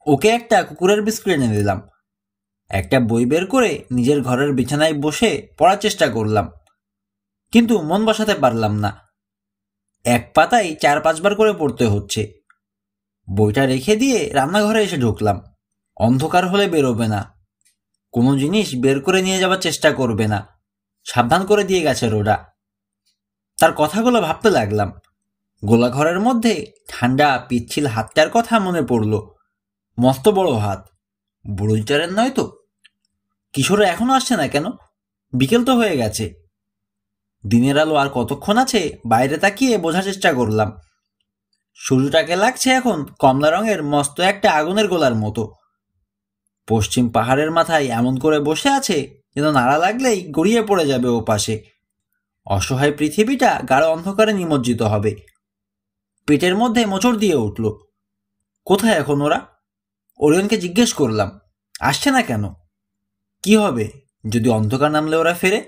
ওকে একটা কুকুরের বিস্কুট এনে দিলাম। একটা বই বের করে নিজের ঘরের বিছানায় বসে পড়ার চেষ্টা করলাম, কিন্তু মন বসাতে পারলাম না। এক পাতায় 4-5 বার করে পড়তে হচ্ছে। বইটা রেখে দিয়ে রান্নাঘরে এসে ঢুকলাম। অন্ধকার হলে বেরোবে না, কোনো জিনিস বের করে নিয়ে যাওয়ার চেষ্টা করবে না, সাবধান করে দিয়ে গেছে রোডা। তার কথাগুলো ভাবতে লাগলাম। গোলাঘরের মধ্যে ঠান্ডা পিচ্ছিল হাতটার কথা মনে পড়ল। মস্ত বড় হাত, বুড়োটারের নয় তো? কিশোর এখনো আসছে না কেন? বিকেল তো হয়ে গেছে। দিনের আলো আর কতক্ষণ আছে বাইরে তাকিয়ে বোঝার চেষ্টা করলাম। সূর্যটাকে লাগছে এখন কমলা রঙের মস্ত একটা আগুনের গোলার মতো। পশ্চিম পাহাড়ের মাথায় এমন করে বসে আছে যেন নাড়া লাগলেই গড়িয়ে পড়ে যাবে ও পাশে। অসহায় পৃথিবীটা গাঢ় অন্ধকারে নিমজ্জিত হবে। পেটের মধ্যে মোচড় দিয়ে উঠল। কোথায় এখন ওরা? ওরিয়নকে জিজ্ঞেস করলাম, আসছে না কেন? কি হবে যদি অন্ধকার নামলে ওরা ফেরে?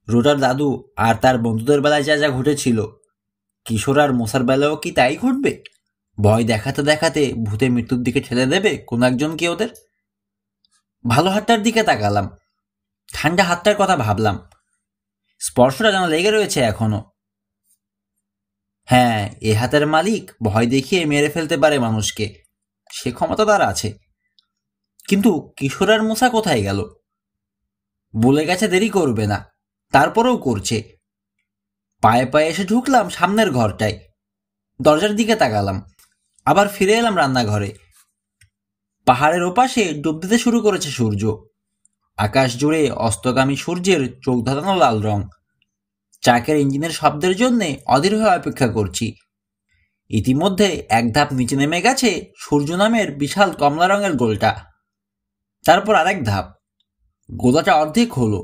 রোটার দাদু আর তার বন্ধুদের বেলায় যা যা ঘটেছিল, কিশোর আর মোসার বেলায়ও কি তাই ঘটবে? ভয় দেখাতে দেখাতে ভূতে মৃত্যুর দিকে ঠেলে দেবে কোন একজনকে ওদের। ভালো হাতটার দিকে তাকালাম। ঠান্ডা হাতটার কথা ভাবলাম। স্পর্শটা যেন লেগে রয়েছে এখনো। হ্যাঁ, এ হাতের মালিক ভয় দেখিয়ে মেরে ফেলতে পারে মানুষকে, সে ক্ষমতা তার আছে। কিন্তু কিশোর আর মুসা কোথায় গেল? বলে গেছে দেরি করবে না, তারপরেও করছে। পায়ে পায়ে এসে ঢুকলাম সামনের ঘরটায়। দরজার দিকে তাকালাম, আবার ফিরে এলাম রান্নাঘরে। পাহাড়ের ওপাশে ডুব দিতে শুরু করেছে সূর্য। আকাশ জুড়ে অস্তগামী সূর্যের চোখ ধাঁধানো লাল রং। ট্রাকের ইঞ্জিনের শব্দের জন্য অধীর হয়ে অপেক্ষা করছি। ইতিমধ্যে এক ধাপ নিচে নেমে গেছে সূর্য নামের বিশাল কমলা রঙের গোলটা। তারপর আরেক ধাপ। গোলাটা অর্ধেক হলো।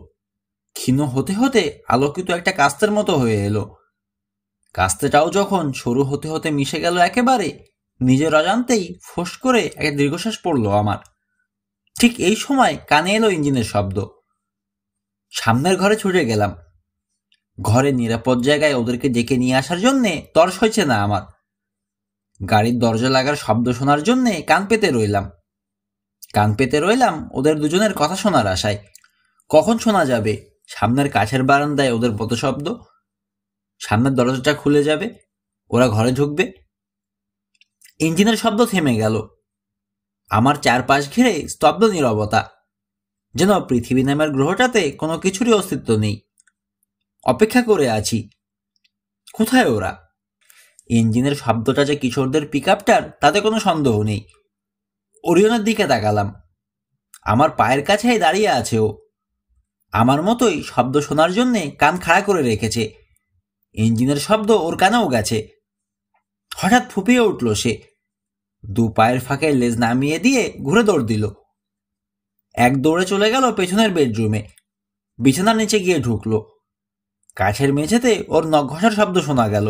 ক্ষীণ হতে হতে আলোকিত একটা কাস্তের মতো হয়ে এলো। কাস্তেটাও যখন সরু হতে হতে মিশে গেল একেবারে, নিজের অজান্তেই ফোঁস করে একটা দীর্ঘশ্বাস পড়ল আমার। ঠিক এই সময় কানে এলো ইঞ্জিনের শব্দ। সামনের ঘরে ছুটে গেলাম। ঘরে নিরাপদ জায়গায় ওদেরকে ডেকে নিয়ে আসার জন্যে তর্স হয়েছে না আমার। গাড়ির দরজা লাগার শব্দ শোনার জন্যে কান পেতে রইলাম ওদের দুজনের কথা শোনার আশায়। কখন শোনা যাবে সামনের কাছের বারান্দায় ওদের পদশব্দ? সামনের দরজাটা খুলে যাবে, ওরা ঘরে ঢুকবে। ইঞ্জিনের শব্দ থেমে গেল। আমার চারপাশ ঘিরে স্তব্ধ নীরবতা, যেন পৃথিবী নামের গ্রহটাতে কোনো কিছুরই অস্তিত্ব নেই। অপেক্ষা করে আছি। কোথায় ওরা? ইঞ্জিনের শব্দটা যে কিশোরদের পিকআপটার তাতে কোনো সন্দেহ নেই। ওরিয়নের দিকে তাকালাম। আমার পায়ের কাছেই দাঁড়িয়ে আছে ও। আমার মতোই শব্দ শোনার জন্যে কান খাড়া করে রেখেছে। ইঞ্জিনের শব্দ ওর কানেও গেছে। হঠাৎ ফুপিয়ে উঠল সে। দু পায়ের ফাঁকে লেজ নামিয়ে দিয়ে ঘুরে দৌড় দিল। এক দৌড়ে চলে গেল পেছনের বেডরুমে। বিছানার নিচে গিয়ে ঢুকলো। কাছের মেঝেতে ওর নখ ঘষার শব্দ শোনা গেল।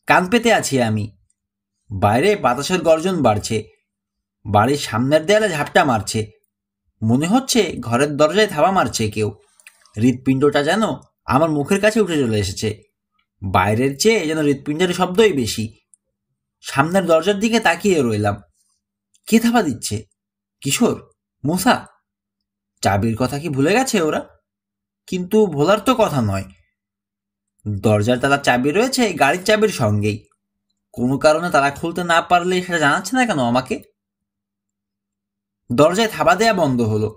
কান পেতে আছি আমি। বাইরে বাতাসের গর্জন বাড়ছে। বাড়ির সামনের দেয়ালে ঝাপটা মারছে। মনে হচ্ছে ঘরের দরজায় থাবা মারছে কেউ। হৃৎপিণ্ডটা যেন আমার মুখের কাছে উঠে চলে এসেছে। বাইরের চেয়ে যেন হৃৎপিণ্ডের শব্দই বেশি। সামনের দরজার দিকে তাকিয়ে রইলাম। কে থাবা দিচ্ছে? কিশোর? মুসা? চাবির কথা কি ভুলে গেছে ওরা? কিন্তু ভোলার তো কথা নয়। দরজার তালা চাবি রয়েছে গাড়ির চাবির সঙ্গেই। কোনো কারণে তালা খুলতে না পারলে সেটা জানাচ্ছে না কেন আমাকে? দরজায় থাবা দেয়া বন্ধ হলো।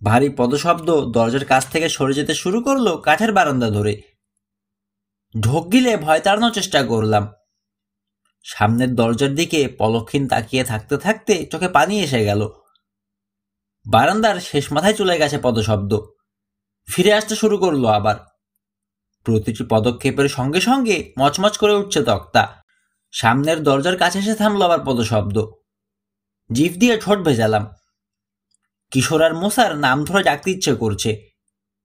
ভারী পদশব্দ দরজার কাছ থেকে সরে যেতে শুরু করলো কাঠের বারান্দা ধরে। ঢোক গিলে ভয় তাড়ানোর চেষ্টা করলাম। সামনের দরজার দিকে পলক্ষীন তাকিয়ে থাকতে থাকতে চোখে পানি এসে গেল। বারান্দার শেষ মাথায় চলে গেছে পদশব্দ। ফিরে আসতে শুরু করলো আবার। প্রতিটি পদক্ষেপের সঙ্গে সঙ্গে মচমচ করে উঠছে তক্তা। সামনের দরজার কাছে এসে থামলো আবার পদশব্দ। জিভ দিয়ে ঠোঁট ভেজালাম। কিশোর আর মোসার নাম ধরে ডাকতে ইচ্ছে করছে,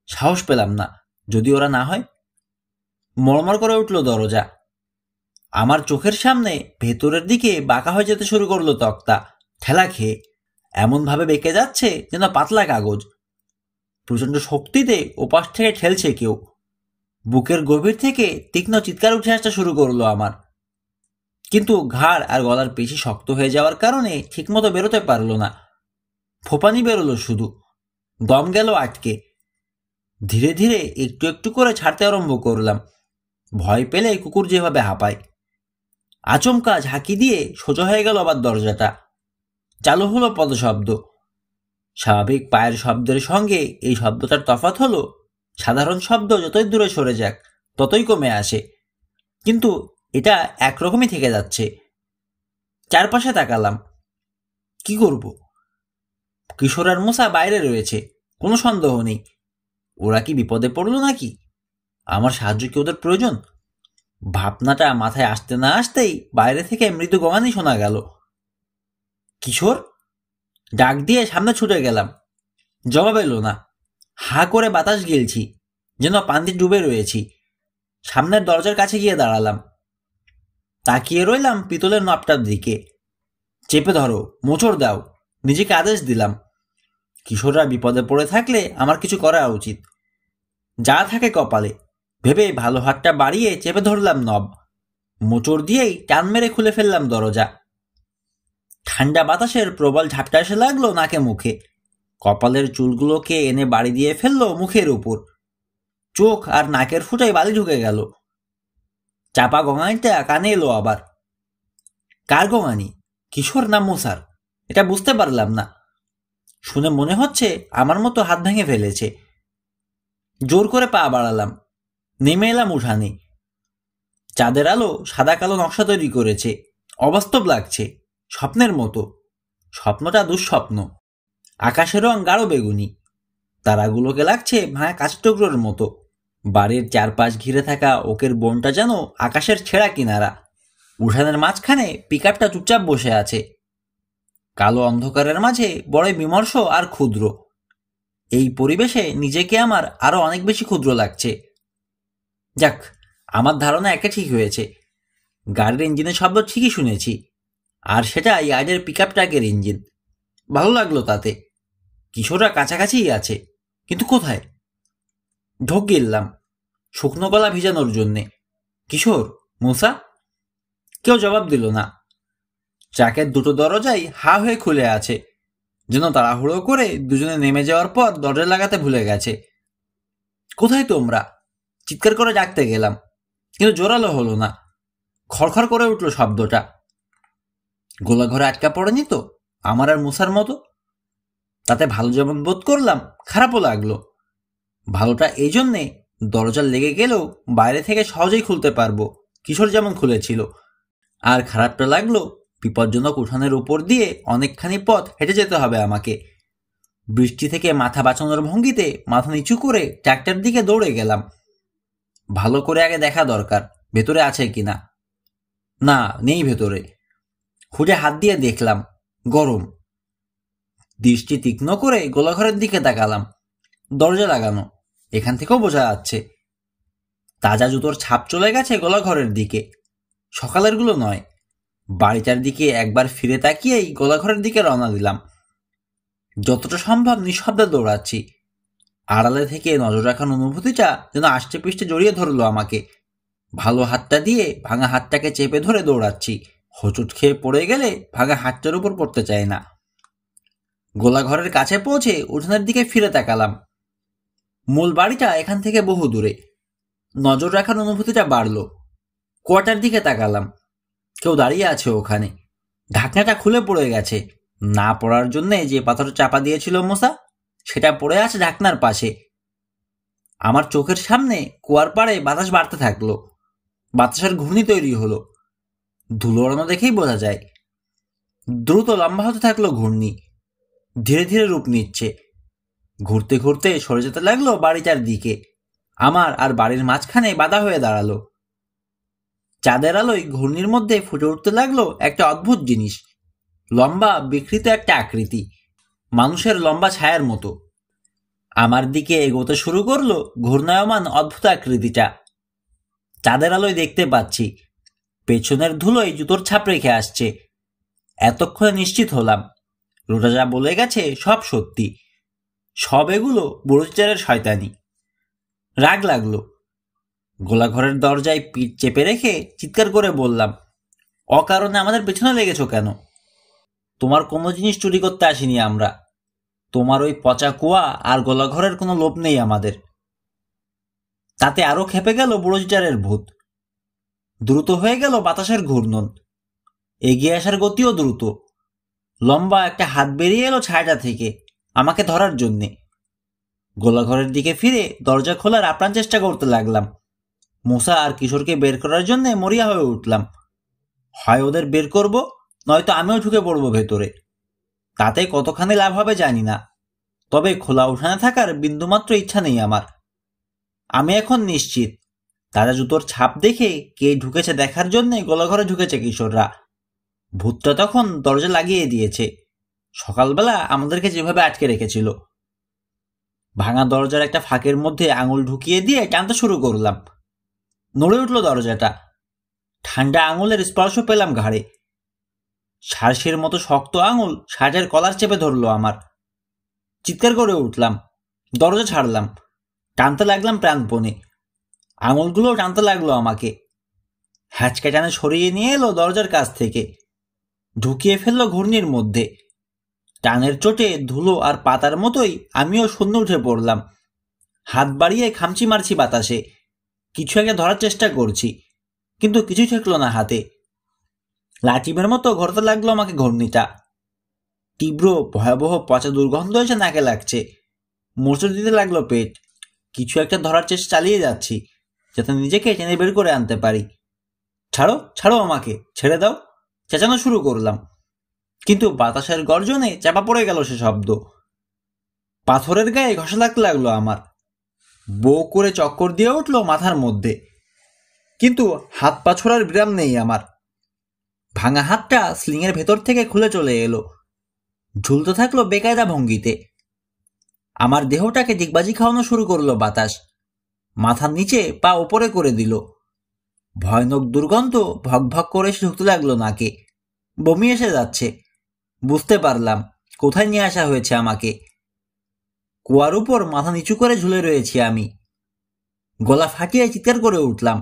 সাহস পেলাম না। যদি ওরা না হয়। মড়মড় করে উঠল দরজা। আমার চোখের সামনে ভেতরের দিকে বাঁকা হয়ে যেতে শুরু করলো তক্তা, ঠেলা খেয়ে। এমনভাবে বেঁকে যাচ্ছে যেন পাতলা কাগজ। প্রচণ্ড শক্তিতে ওপাশ থেকে ঠেলছে কেউ। বুকের গভীর থেকে তীক্ষ্ণ চিৎকার উঠে আসতে শুরু করলো আমার। কিন্তু ঘাড় আর গলার পেশি শক্ত হয়ে যাওয়ার কারণে ঠিকমতো বেরোতে পারল না। ফোপানি বেরোলো শুধু, দম গেল আটকে। ধীরে ধীরে একটু একটু করে ছাড়তে আরম্ভ করলাম। ভয় পেলে কুকুর যেভাবে হাঁপায়। আচমকা ঝাঁকি দিয়ে সোজা হয়ে গেল আবার দরজাটা। চালু হলো পদশব্দ। স্বাভাবিক পায়ের শব্দের সঙ্গে এই শব্দটার তফাৎ হলো, সাধারণ শব্দ যতই দূরে সরে যাক ততই কমে আসে, কিন্তু এটা একরকমই থেকে যাচ্ছে। চারপাশে তাকালাম। কি করব? কিশোর আর মোসা বাইরে রয়েছে, কোনো সন্দেহ নেই। ওরা কি বিপদে পড়ল নাকি? আমার সাহায্য কি ওদের প্রয়োজন? ভাবনাটা মাথায় আসতে না আসতেই বাইরে থেকে মৃদু গঙানি শোনা গেল। কিশোর! ডাক দিয়ে সামনে ছুটে গেলাম। জবাব এলো না। হা করে বাতাস গিলছি, যেন পানিতে ডুবে রয়েছি। সামনের দরজার কাছে গিয়ে দাঁড়ালাম। তাকিয়ে রইলাম পিতলের নবটার দিকে। চেপে ধরো, মোচড় দাও, নিজেকে আদেশ দিলাম। কিশোররা বিপদে পড়ে থাকলে আমার কিছু করা উচিত। যা থাকে কপালে ভেবে ভালো হাতটা বাড়িয়ে চেপে ধরলাম নব। মোচড় দিয়েই টান মেরে খুলে ফেললাম দরজা। ঠান্ডা বাতাসের প্রবল ঝাপটা এসে লাগলো নাকে মুখে। কপালের চুলগুলোকে এনে বাড়ি দিয়ে ফেললো মুখের উপর। চোখ আর নাকের ফুটায় বালি ঢুকে গেল। চাপা গঙানিটা কানে এলো আবার। কার গঙানি? কিশোর না মোসার? এটা বুঝতে পারলাম না। শুনে মনে হচ্ছে আমার মতো হাত ভেঙে ফেলেছে। জোর করে পা বাড়ালাম। নেমে এলাম উঠানে। চাঁদের আলো সাদা কালো নকশা তৈরি করেছে। অবাস্তব লাগছে, স্বপ্নের মতো। স্বপ্নটা দুঃস্বপ্ন। আকাশের রং গাঢ় বেগুনি। তারাগুলোকে লাগছে ভাঙা কাঁচের টুকরোর মতো। বাড়ির চারপাশ ঘিরে থাকা ওকের বনটা যেন আকাশের ছেঁড়া কিনারা। উঠানের মাঝখানে পিকআপটা চুপচাপ বসে আছে। কালো অন্ধকারের মাঝে বড় বিমর্ষ আর ক্ষুদ্র। এই পরিবেশে নিজেকে আমার আরো অনেক বেশি ক্ষুদ্র লাগছে। যাক, আমার ধারণা একটা ঠিক হয়েছে। গাড়ির ইঞ্জিনের শব্দ ঠিকই শুনেছি, আর সেটা ইয়ার্ডের পিকআপ ট্রাকের ইঞ্জিন। ভালো লাগলো তাতে। কিশোররা কাছাকাছিই আছে, কিন্তু কোথায়? ঢোক গিললাম শুকনো গলা ভিজানোর জন্যে। কিশোর, মুসা? কেউ জবাব দিল না। ট্রাকের দুটো দরজাই হা হয়ে খুলে আছে, যেন তাড়াহুড়ো করে দুজনে নেমে যাওয়ার পর দরজা লাগাতে ভুলে গেছে। কোথায় তোমরা? চিৎকার করে ডাকতে গেলাম, কিন্তু জোরালো হলো না। খড়খড় করে উঠল শব্দটা। গোলা ঘরে আটকা পড়েনি তো আমার আর মুসার মতো? তাতে ভালো যেমন বোধ করলাম, খারাপও লাগলো। ভালোটা এই জন্যে, দরজা লেগে গেলেও বাইরে থেকে সহজেই খুলতে পারবো, কিশোর যেমন খুলেছিল। আর খারাপটা লাগলো, বিপজ্জনক উঠানের উপর দিয়ে অনেকখানি পথ হেঁটে যেতে হবে আমাকে। বৃষ্টি থেকে মাথা বাঁচানোর ভঙ্গিতে মাথা নিচু করে ট্র্যাক্টর দিকে দৌড়ে গেলাম। ভালো করে আগে দেখা দরকার ভেতরে আছে কিনা। না, নেই ভেতরে। খুঁজে হাত দিয়ে দেখলাম, গরম। দৃষ্টি তীক্ষ্ণ করে গোলাঘরের দিকে তাকালাম। দরজা লাগানো, এখান থেকেও বোঝা যাচ্ছে। তাজা জুতোর ছাপ চলে গেছে গোলাঘরের দিকে, সকালেরগুলো নয়। বাড়িটার দিকে একবার ফিরে তাকিয়েই গোলাঘরের দিকে রওনা দিলাম। যতটা সম্ভব নিঃশব্দে দৌড়াচ্ছি। আড়ালে থেকে নজর রাখার অনুভূতিটা যেন আষ্টে পৃষ্ঠে জড়িয়ে ধরলো আমাকে। ভালো হাতটা দিয়ে ভাঙা হাতটাকে চেপে ধরে দৌড়াচ্ছি। হোঁচট খেয়ে পড়ে গেলে ভাঙা হাতটার উপর পড়তে চায় না। গোলাঘরের কাছে পৌঁছে উঠানের দিকে ফিরে তাকালাম। মূল বাড়িটা এখান থেকে বহু দূরে। নজর রাখার অনুভূতিটা বাড়ল। কোয়ার্টার দিকে তাকালাম। কেউ দাঁড়িয়ে আছে ওখানে। ঢাকনাটা খুলে পড়ে গেছে, না পড়ার জন্য যে পাথর চাপা দিয়েছিল মশা, সেটা পড়ে আছে ঢাকনার পাশে। আমার চোখের সামনে কুয়ার পাড়ে বাতাস বাড়তে থাকলো, বাতাসের ঘূর্ণি তৈরি হলো। ধুলো ওড়ানো দেখেই বোঝা যায়। দ্রুত লম্বা হতে থাকলো ঘূর্ণি, ধীরে ধীরে রূপ নিচ্ছে। ঘুরতে ঘুরতে সরে যেতে লাগলো বাড়িটার দিকে। আমার আর বাড়ির মাঝখানে বাধা হয়ে দাঁড়ালো। চাঁদের আলোয় ঘূর্ণির মধ্যে ফুটে উঠতে লাগলো একটা অদ্ভুত জিনিস, লম্বা বিকৃত একটা আকৃতি, মানুষের লম্বা ছায়ার মতো। আমার দিকে এগোতে শুরু করলো ঘূর্ণায়মান অদ্ভুত আকৃতিটা। চাঁদের আলোয় দেখতে পাচ্ছি পেছনের ধুলোয় জুতোর ছাপ রেখে আসছে। এতক্ষণে নিশ্চিত হলাম রোজা যা বলে গেছে সব সত্যি, সব এগুলো বুড়োচারের শয়তানি। রাগ লাগলো। গোলাঘরের দরজায় পিঠ চেপে রেখে চিৎকার করে বললাম, অকারণে আমাদের পেছনে লেগেছ কেন? তোমার কোনো জিনিস চুরি করতে আসিনি আমরা। তোমার ওই পচা কুয়া আর গোলাঘরের কোনো লোভ নেই আমাদের। তাতে আরো খেপে গেল বুড়োচারের ভূত। দ্রুত হয়ে গেল বাতাসের ঘূর্ণন, এগিয়ে আসার গতিও দ্রুত। লম্বা একটা হাত বেরিয়ে এলো ছায়াটা থেকে আমাকে ধরার জন্যে। গোলাঘরের দিকে ফিরে দরজা খোলার আপ্রাণ চেষ্টা করতে লাগলাম। মূসা আর কিশোরকে বের করার জন্য মরিয়া হয়ে উঠলাম। হয় ওদের বের করব, নয়তো আমিও ঢুকে পড়বো ভেতরে। তাতে কতখানি লাভ হবে জানি না, তবে খোলা উঠানে থাকার বিন্দুমাত্র ইচ্ছা নেই আমার। আমি এখন নিশ্চিত তারা জুতোর ছাপ দেখে কে ঢুকেছে দেখার জন্য গোলাঘরে ঢুকেছে কিশোররা। ভূতটা তখন দরজা লাগিয়ে দিয়েছে, সকালবেলা আমাদেরকে যেভাবে আটকে রেখেছিল। ভাঙা দরজার একটা ফাঁকের মধ্যে আঙুল ঢুকিয়ে দিয়ে টানতে শুরু করলাম। নড়ে উঠল দরজাটা। ঠান্ডা আঙুলের স্পর্শ পেলাম ঘাড়ে। সারসের মতো শক্ত আঙুল শার্টের কলার চেপে ধরলো আমার। চিৎকার করে উঠলাম, দরজা ছাড়লাম, টানতে লাগলাম প্রাণপণে। আঙুলগুলো টানতে লাগলো আমাকে। হ্যাচকে টানে সরিয়ে নিয়ে এলো দরজার কাছ থেকে, ঢুকিয়ে ফেললো ঘূর্ণির মধ্যে। টানের চোটে ধুলো আর পাতার মতোই আমিও শূন্য উঠে পড়লাম। হাত বাড়িয়ে খামচি মারছি বাতাসে, কিছু একটা ধরার চেষ্টা করছি, কিন্তু কিছুই ঠেকলো না হাতে। লাটিমের মতো ঘরতে লাগলো আমাকে ঘূর্ণিটা। তীব্র ভয়াবহ পচা দুর্গন্ধ এসে নাকে লাগছে, মোচড় দিতে লাগলো পেট। কিছু একটা ধরার চেষ্টা চালিয়ে যাচ্ছি, যাতে নিজেকে টেনে বের করে আনতে পারি। ছাড়ো ছাড়ো আমাকে, ছেড়ে দাও, চেঁচানো শুরু করলাম, কিন্তু বাতাসের গর্জনে চাপা পড়ে গেল সে শব্দ। পাথরের গায়ে ঘষা লাগতে লাগলো আমার। বউ করে চক্কর দিয়ে উঠলো মাথার মধ্যে, কিন্তু হাত পা ছোড়ার বিরাম নেই আমার। ভাঙা হাতটা স্লিংয়ের ভেতর থেকে খুলে চলে এলো, ঝুলতে থাকলো বেকায়দা ভঙ্গিতে। আমার দেহটাকে দিগবাজি খাওয়ানো শুরু করলো বাতাস। মাথার নিচে পা উপরে করে দিল। ভয়ানক দুর্গন্ধ ভক ভক করে এসে ঢুকতে লাগলো নাকে। বমি এসে যাচ্ছে। বুঝতে পারলাম কোথায় নিয়ে আসা হয়েছে আমাকে। কুয়ার উপর মাথা নিচু করে ঝুলে রয়েছি আমি। গলা ফাটিয়ে চিৎকার করে উঠলাম।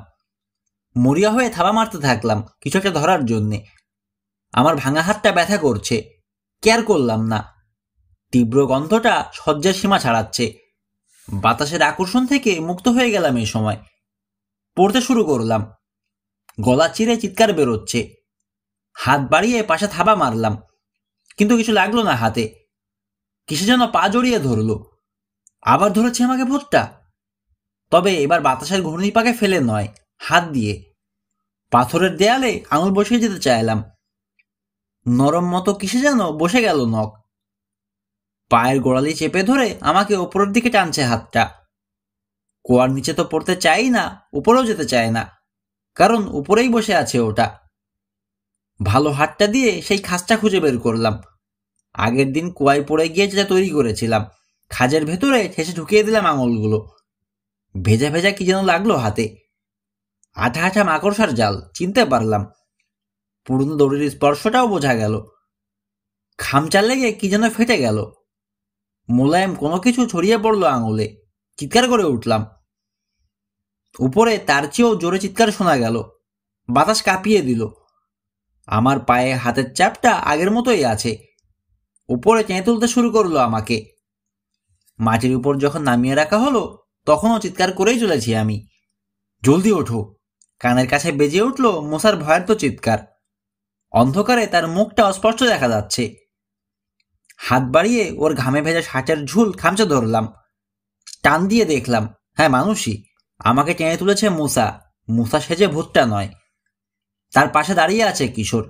মরিয়া হয়ে থাবা মারতে থাকলাম কিছু একটা ধরার জন্যে। আমার ভাঙা হাতটা ব্যথা করছে, কেয়ার করলাম না। তীব্র গন্ধটা সহ্যের সীমা ছাড়াচ্ছে। বাতাসের আকর্ষণ থেকে মুক্ত হয়ে গেলাম এই সময়। পড়তে শুরু করলাম, গলা চিরে চিৎকার বেরোচ্ছে। হাত বাড়িয়ে পাশে থাবা মারলাম, কিন্তু কিছু লাগলো না হাতে। কিসে যেন পা জড়িয়ে ধরলো। আবার ধরেছে আমাকে ভূতটা, তবে এবার বাতাসের ঘূর্ণি পাকে ফেলে নয়, হাত দিয়ে। পাথরের দেয়ালে আঙুল বসিয়ে যেতে চাইলাম, নরম মতো কিসে যেন বসে গেল নখ। পায়ের গোড়ালি চেপে ধরে আমাকে ওপরের দিকে টানছে হাতটা। কুয়ার নিচে তো পড়তে চাই না, উপরেও যেতে চায় না, কারণ উপরেই বসে আছে ওটা। ভালো হাতটা দিয়ে সেই খাঁজটা খুঁজে বের করলাম। আগের দিন কুয়ায় পড়ে গিয়ে যেটা তৈরি করেছিলাম, খাঁজের ভেতরে ঠেসে ঢুকিয়ে দিলাম আঙুলগুলো। ভেজা ভেজা কি যেন লাগলো হাতে। আঠা আঠা মাকড়সার জাল চিনতে পারলাম। পুরনো দড়ির স্পর্শটাও বোঝা গেল। খামচা লেগে কি যেন ফেটে গেল। মোলায়েম কোনো কিছু ছড়িয়ে পড়লো আঙুলে। চিৎকার করে উঠলাম। উপরে তার চেয়েও জোরে চিৎকার শোনা গেল। বাতাস কাঁপিয়ে দিল। আমার পায়ে হাতের চাপটা আগের মতোই আছে। উপরে টেনে তুলতে শুরু করলো আমাকে। মাটির উপর যখন নামিয়ে রাখা হলো, তখনও চিৎকার করেই চলেছি আমি, জলদি ওঠো। কানের কাছে বেজে উঠল মশার ভয়ার্ত চিৎকার। অন্ধকারে তার মুখটা অস্পষ্ট দেখা যাচ্ছে। হাত বাড়িয়ে ওর ঘামে ভেজা শার্টের ঝুল খামচে ধরলাম। টান দিয়ে দেখলাম, হ্যাঁ মানুষই। আমাকে টেনে তুলেছে মুসা। মুসা সেজে ভূতটা নয়। তার পাশে দাঁড়িয়ে আছে কিশোর।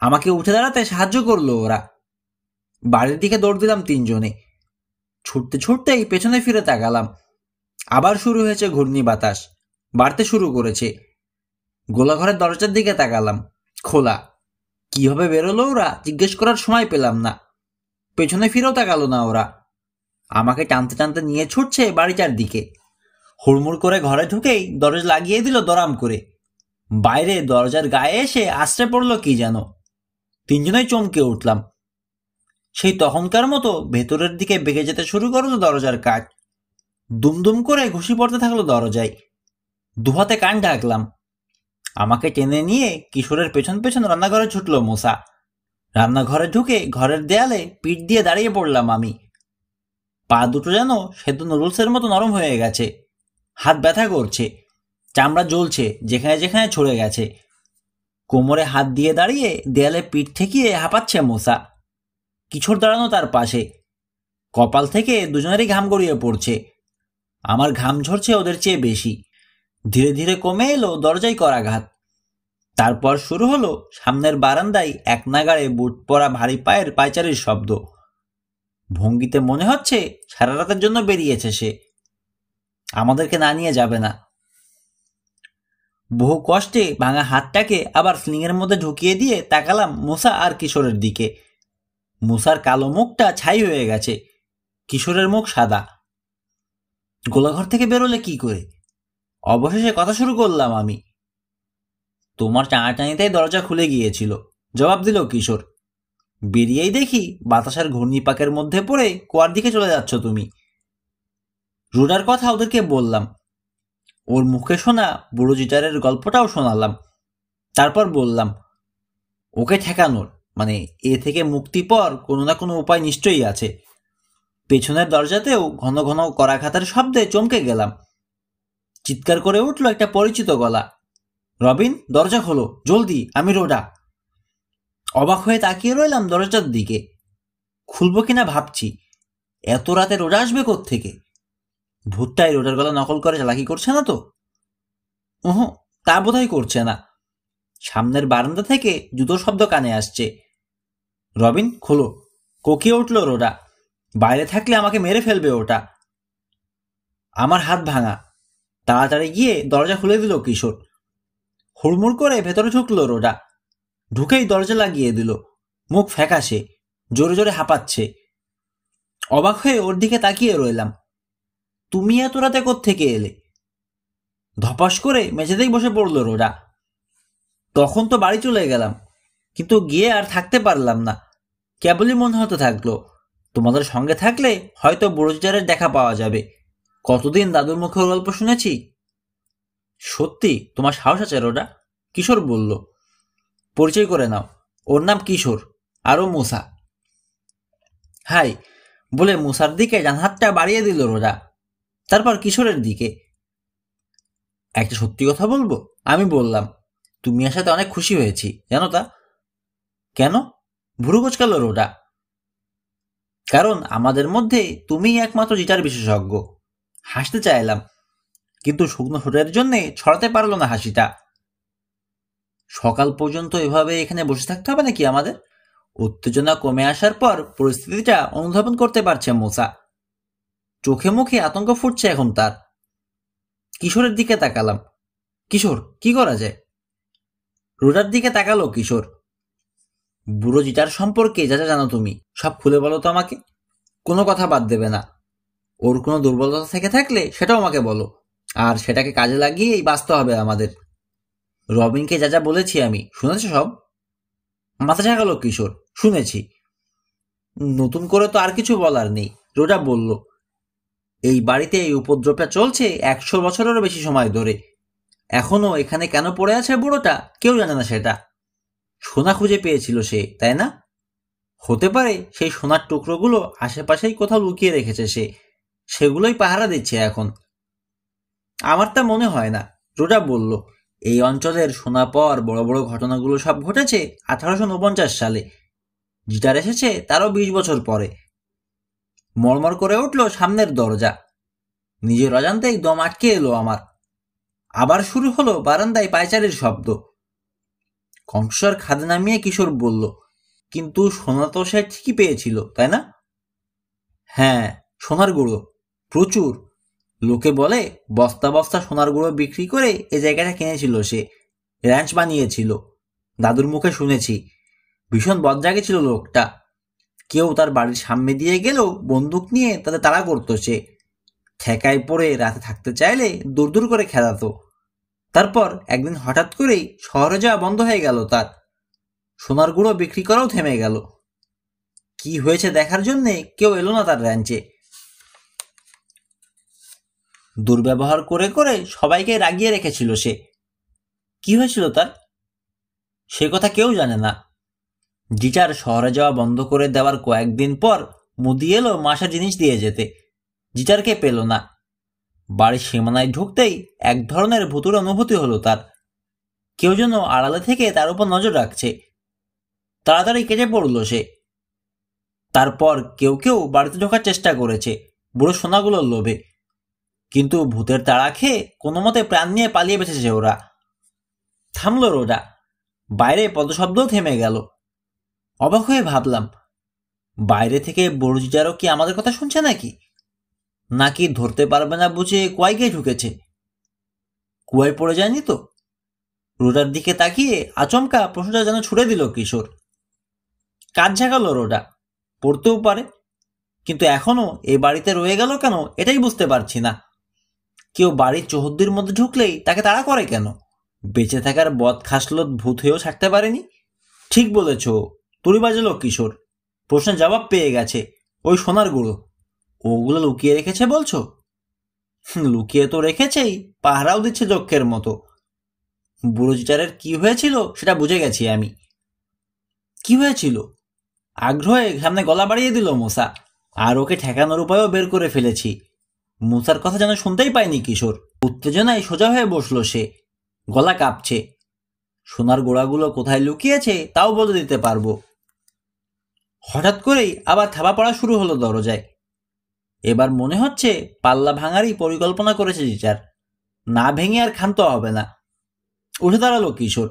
আমাকে উঠে দাঁড়াতে সাহায্য করলো ওরা। বাড়ির দিকে দৌড় দিলাম তিনজনে। ছুটতে ছুটতেই পেছনে ফিরে তাকালাম। আবার শুরু হয়েছে ঘূর্ণি বাতাস, বাড়তে শুরু করেছে। গোলাঘরের দরজার দিকে তাকালাম, খোলা। কিভাবে বেরোলো ওরা জিজ্ঞেস করার সময় পেলাম না। পেছনে ফিরেও তাকালো না ওরা। আমাকে টানতে টানতে নিয়ে ছুটছে বাড়িটার দিকে। হুড়মুড় করে ঘরে ঢুকেই দরজা লাগিয়ে দিল দরাম করে। বাইরে দরজার গায়ে এসে আশ্রে পড়লো কি যেন। তিনজনেই চমকে উঠলাম। সেই তখনকার মতো ভেতরের দিকে বেগে যেতে শুরু করলো দরজার কাঠ। দুমদুম করে ঘুষি পড়তে থাকলো দরজায়। দুহাতে কান ঢাকলাম। আমাকে টেনে নিয়ে কিশোরের পেছন পেছন রান্নাঘরে ছুটল মোসা। রান্নাঘরে ঢুকে ঘরের দেয়ালে পিঠ দিয়ে দাঁড়িয়ে পড়লাম আমি। পা দুটো যেন সেদ্ধ নুডলসের মতো নরম হয়ে গেছে। হাত ব্যথা করছে, চামড়া জ্বলছে যেখানে যেখানে ছড়ে গেছে। কোমরে হাত দিয়ে দাঁড়িয়ে দেয়ালে পিঠ ঠেকিয়ে হাঁপাচ্ছে মোসা। কিশোর দাঁড়ানো তার পাশে। কপাল থেকে দুজনেরই ঘাম গড়িয়ে পড়ছে। আমার ঘাম ঝরছে ওদের চেয়ে বেশি। ধীরে ধীরে কমে এলো দরজায় করাঘাত। তারপর শুরু হলো সামনের বারান্দায় এক নাগাড়ে বুট পরা ভারী পায়ের পায়চারির শব্দ। ভঙ্গিতে মনে হচ্ছে সারা রাতের জন্য বেরিয়েছে সে, আমাদেরকে না নিয়ে যাবে না। বহু কষ্টে ভাঙা হাতটাকে আবার স্লিংয়ের মধ্যে ঢুকিয়ে দিয়ে তাকালাম মুসা আর কিশোরের দিকে। মুসার কালো মুখটা ছাই হয়ে গেছে, কিশোরের মুখ সাদা। গোলাঘর থেকে বেরোলে কি করে? অবশেষে কথা শুরু করলাম আমি। তোমার টানাটানিতেই দরজা খুলে গিয়েছিল, জবাব দিল কিশোর। বেরিয়েই দেখি বাতাসের ঘূর্ণিপাকের মধ্যে পড়ে কুয়ার দিকে চলে যাচ্ছ তুমি। রুডার কথা ওদেরকে বললাম। ওর মুখে শোনা বুড়ো জিটারের গল্পটাও শোনালাম। তারপর বললাম, ওকে ঠেকানোর মানে এ থেকে মুক্তি পাওয়ার কোনো না কোনো উপায় নিশ্চয়ই আছে। পেছনের দরজাতেও ঘন ঘন করাঘাতের শব্দে চমকে গেলাম। চিৎকার করে উঠল একটা পরিচিত গলা, রবিন দরজা খোলো জলদি, আমি রোডা। অবাক হয়ে তাকিয়ে রইলাম দরজার দিকে। খুলবো কিনা ভাবছি। এত রাতে রোডা আসবে কোত্থেকে? ভূতটাই রোডার গলা নকল করে চালাকি করছে না তো? ওহো, তা বোধহয় করছে না। সামনের বারান্দা থেকে জুতোর শব্দ কানে আসছে। রবিন খোলো, কোকিয়ে উঠল রোডা। বাইরে থাকলে আমাকে মেরে ফেলবে ওটা। আমার হাত ভাঙা। তাড়াতাড়ি গিয়ে দরজা খুলে দিল কিশোর। হুড়মুড় করে ভেতরে ঢুকলো রোডা। ঢুকেই দরজা লাগিয়ে দিল। মুখ ফ্যাকাশে, জোরে জোরে হাঁপাচ্ছে। অবাক হয়ে ওর দিকে তাকিয়ে রইলাম। তুমি এত রাতে কোত্থেকে এলে? ধপাস করে মেঝেতেই বসে পড়ল রোডা। তখন তো বাড়ি চলে গেলাম, কিন্তু গিয়ে আর থাকতে পারলাম না। কেবলই মনে হতে থাকলো তোমাদের সঙ্গে থাকলে হয়তো বুড়োজারের দেখা পাওয়া যাবে। কতদিন দাদুর মুখের গল্প শুনেছি। সত্যি তোমার সাহস আছে রোডা, কিশোর বলল। পরিচয় করে নাও। ওর নাম কিশোর, আরও মুসা। হাই বলে মুসার দিকে ডান হাতটা বাড়িয়ে দিল রোডা। তারপর কিশোরের দিকে। একটা সত্যি কথা বলবো? আমি বললাম, তুমি আসাতে অনেক খুশি হয়েছি জানো তা? কেন? ভুরু কোচকাল রোডা। কারণ আমাদের মধ্যে তুমিই একমাত্র জিটার বিশেষজ্ঞ। হাসতে চাইলাম, কিন্তু শুকনো ঠোঁটের জন্যে ছড়াতে পারলো না হাসিটা। সকাল পর্যন্ত এভাবে এখানে বসে থাকতে হবে নাকি আমাদের? উত্তেজনা কমে আসার পর পরিস্থিতিটা অনুধাবন করতে পারছে মোসা। চোখে মুখে আতঙ্ক ফুটছে এখন তার। কিশোরের দিকে তাকালাম। কিশোর, কি করা যায়? রোডার দিকে তাকালো কিশোর। বুড়ো জিটার সম্পর্কে যা যা জানো তুমি সব খুলে বলো তো আমাকে। কোনো কথা বাদ দেবে না। ওর কোনো দুর্বলতা থেকে থাকলে সেটাও আমাকে বলো, আর সেটাকে কাজে লাগিয়েই বাঁচতে হবে আমাদের। রবিনকে যা যা বলেছি আমি, শুনেছ সব? মাথা ঝাঁকালো কিশোর। শুনেছি। নতুন করে তো আর কিছু বলার নেই, রোডা বলল। এই বাড়িতে এই উপদ্রবটা চলছে 100 বছরেরও বেশি সময় ধরে। এখনো এখানে কেন পড়ে আছে বুড়োটা কেউ জানে না সেটা। সোনা খুঁজে পেয়েছিল সে, তাই না? হতে পারে সেই সোনার টুকরোগুলো আশেপাশেই কোথাও লুকিয়ে রেখেছে সে, সেগুলোই পাহারা দিচ্ছে এখন। আমার তা মনে হয় না, রোডা বলল। এই অঞ্চলের সোনা পাওয়ার বড় বড় ঘটনাগুলো সব ঘটেছে 1849 সালে। জিটার এসেছে তারও 20 বছর পরে। মরমর করে উঠল সামনের দরজা, নিজের অজান্তেই দম আটকে এলো আমার। আবার শুরু হলো বারান্দায় পায়চারির শব্দ। কণ্ঠস্বর খাদে নামিয়ে কিশোর বলল, কিন্তু সোনা তো সে ঠিকই পেয়েছিল, তাই না? হ্যাঁ, সোনার গুঁড়ো প্রচুর। লোকে বলে বস্তা বস্তা সোনার গুঁড়ো বিক্রি করে এ জায়গাটা কিনেছিল সে, র্যাঞ্চ বানিয়েছিল। দাদুর মুখে শুনেছি। ভীষণ বদজাগে ছিল লোকটা। কেউ তার বাড়ির সামনে দিয়ে গেলেও বন্দুক নিয়ে তাদের তাড়া করত সে। ঠেকায় পড়ে রাতে থাকতে চাইলে দূর দূর করে খেলাতো। তারপর একদিন হঠাৎ করেই শহরে যাওয়া বন্ধ হয়ে গেল তার। সোনার গুঁড়ো বিক্রি করাও থেমে গেল। কি হয়েছে দেখার জন্যে কেউ এলো না তার র্যাঞ্চে। দুর্ব্যবহার করে করে সবাইকে রাগিয়ে রেখেছিল সে। কি হয়েছিল তার সে কথা কেউ জানে না। জিটার শহরে যাওয়া বন্ধ করে দেওয়ার কয়েকদিন পর মুদি এলো মাসা জিনিস দিয়ে যেতে। জিটারকে পেল না। বাড়ির সীমানায় ঢুকতেই এক ধরনের ভূতুর অনুভূতি হলো তার। কেউ যেন আড়ালে থেকে তার উপর নজর রাখছে। তাড়াতাড়ি কেটে পড়ল সে। তারপর কেউ কেউ বাড়িতে ঢোকার চেষ্টা করেছে বুড়ো সোনাগুলোর লোভে, কিন্তু ভূতের তাড়া খেয়ে কোনো মতে প্রাণ নিয়ে পালিয়ে বেঁচেছে ওরা। থামল রোডা। বাইরে পদশব্দও থেমে গেল। অবাক হয়ে ভাবলাম, বাইরে থেকে বড়জিটারও কি আমাদের কথা শুনছে নাকি ধরতে পারবে না বুঝে কুয়ায় গিয়ে ঢুকেছে? কুয়ায় পড়ে যায়নি তো? রোডার দিকে তাকিয়ে আচমকা প্রশ্নটা যেন ছুড়ে দিল কিশোর। কাজ ঝাঁকালো রোডা। পড়তেও পারে, কিন্তু এখনো এ বাড়িতে রয়ে গেল কেন এটাই বুঝতে পারছি না। কেউ বাড়ির চৌহদ্দির মধ্যে ঢুকলেই তাকে তাড়া করে কেন? বেঁচে থাকার বদ খাসলত ভূত হয়েও ছাড়তে পারেনি। ঠিক বলেছ, তুড়ি বাজালো কিশোর। প্রশ্নের জবাব পেয়ে গেছে। ওই সোনার গুঁড়ো ওগুলো লুকিয়ে রেখেছে বলছো? লুকিয়ে তো রেখেছেই, পাহারাও দিচ্ছে যক্ষের মতো। বুড়ো জিটারের কি হয়েছিল সেটা বুঝে গেছি আমি। কি হয়েছিল? আগ্রহে সামনে গলা বাড়িয়ে দিল মোসা। আর ওকে ঠেকানোর উপায়ও বের করে ফেলেছি। মোসার কথা যেন শুনতেই পায়নি কিশোর। উত্তেজনায় সোজা হয়ে বসলো সে। গলা কাঁপছে। সোনার গোড়াগুলো কোথায় লুকিয়েছে তাও বলে দিতে পারবো। হঠাৎ করেই আবার থাবা পড়া শুরু হলো দরজায়। এবার মনে হচ্ছে পাল্লা ভাঙারই পরিকল্পনা করেছে জিটার। না ভেঙে আর ক্ষান্ত হবে না। উঠে দাঁড়ালো কিশোর।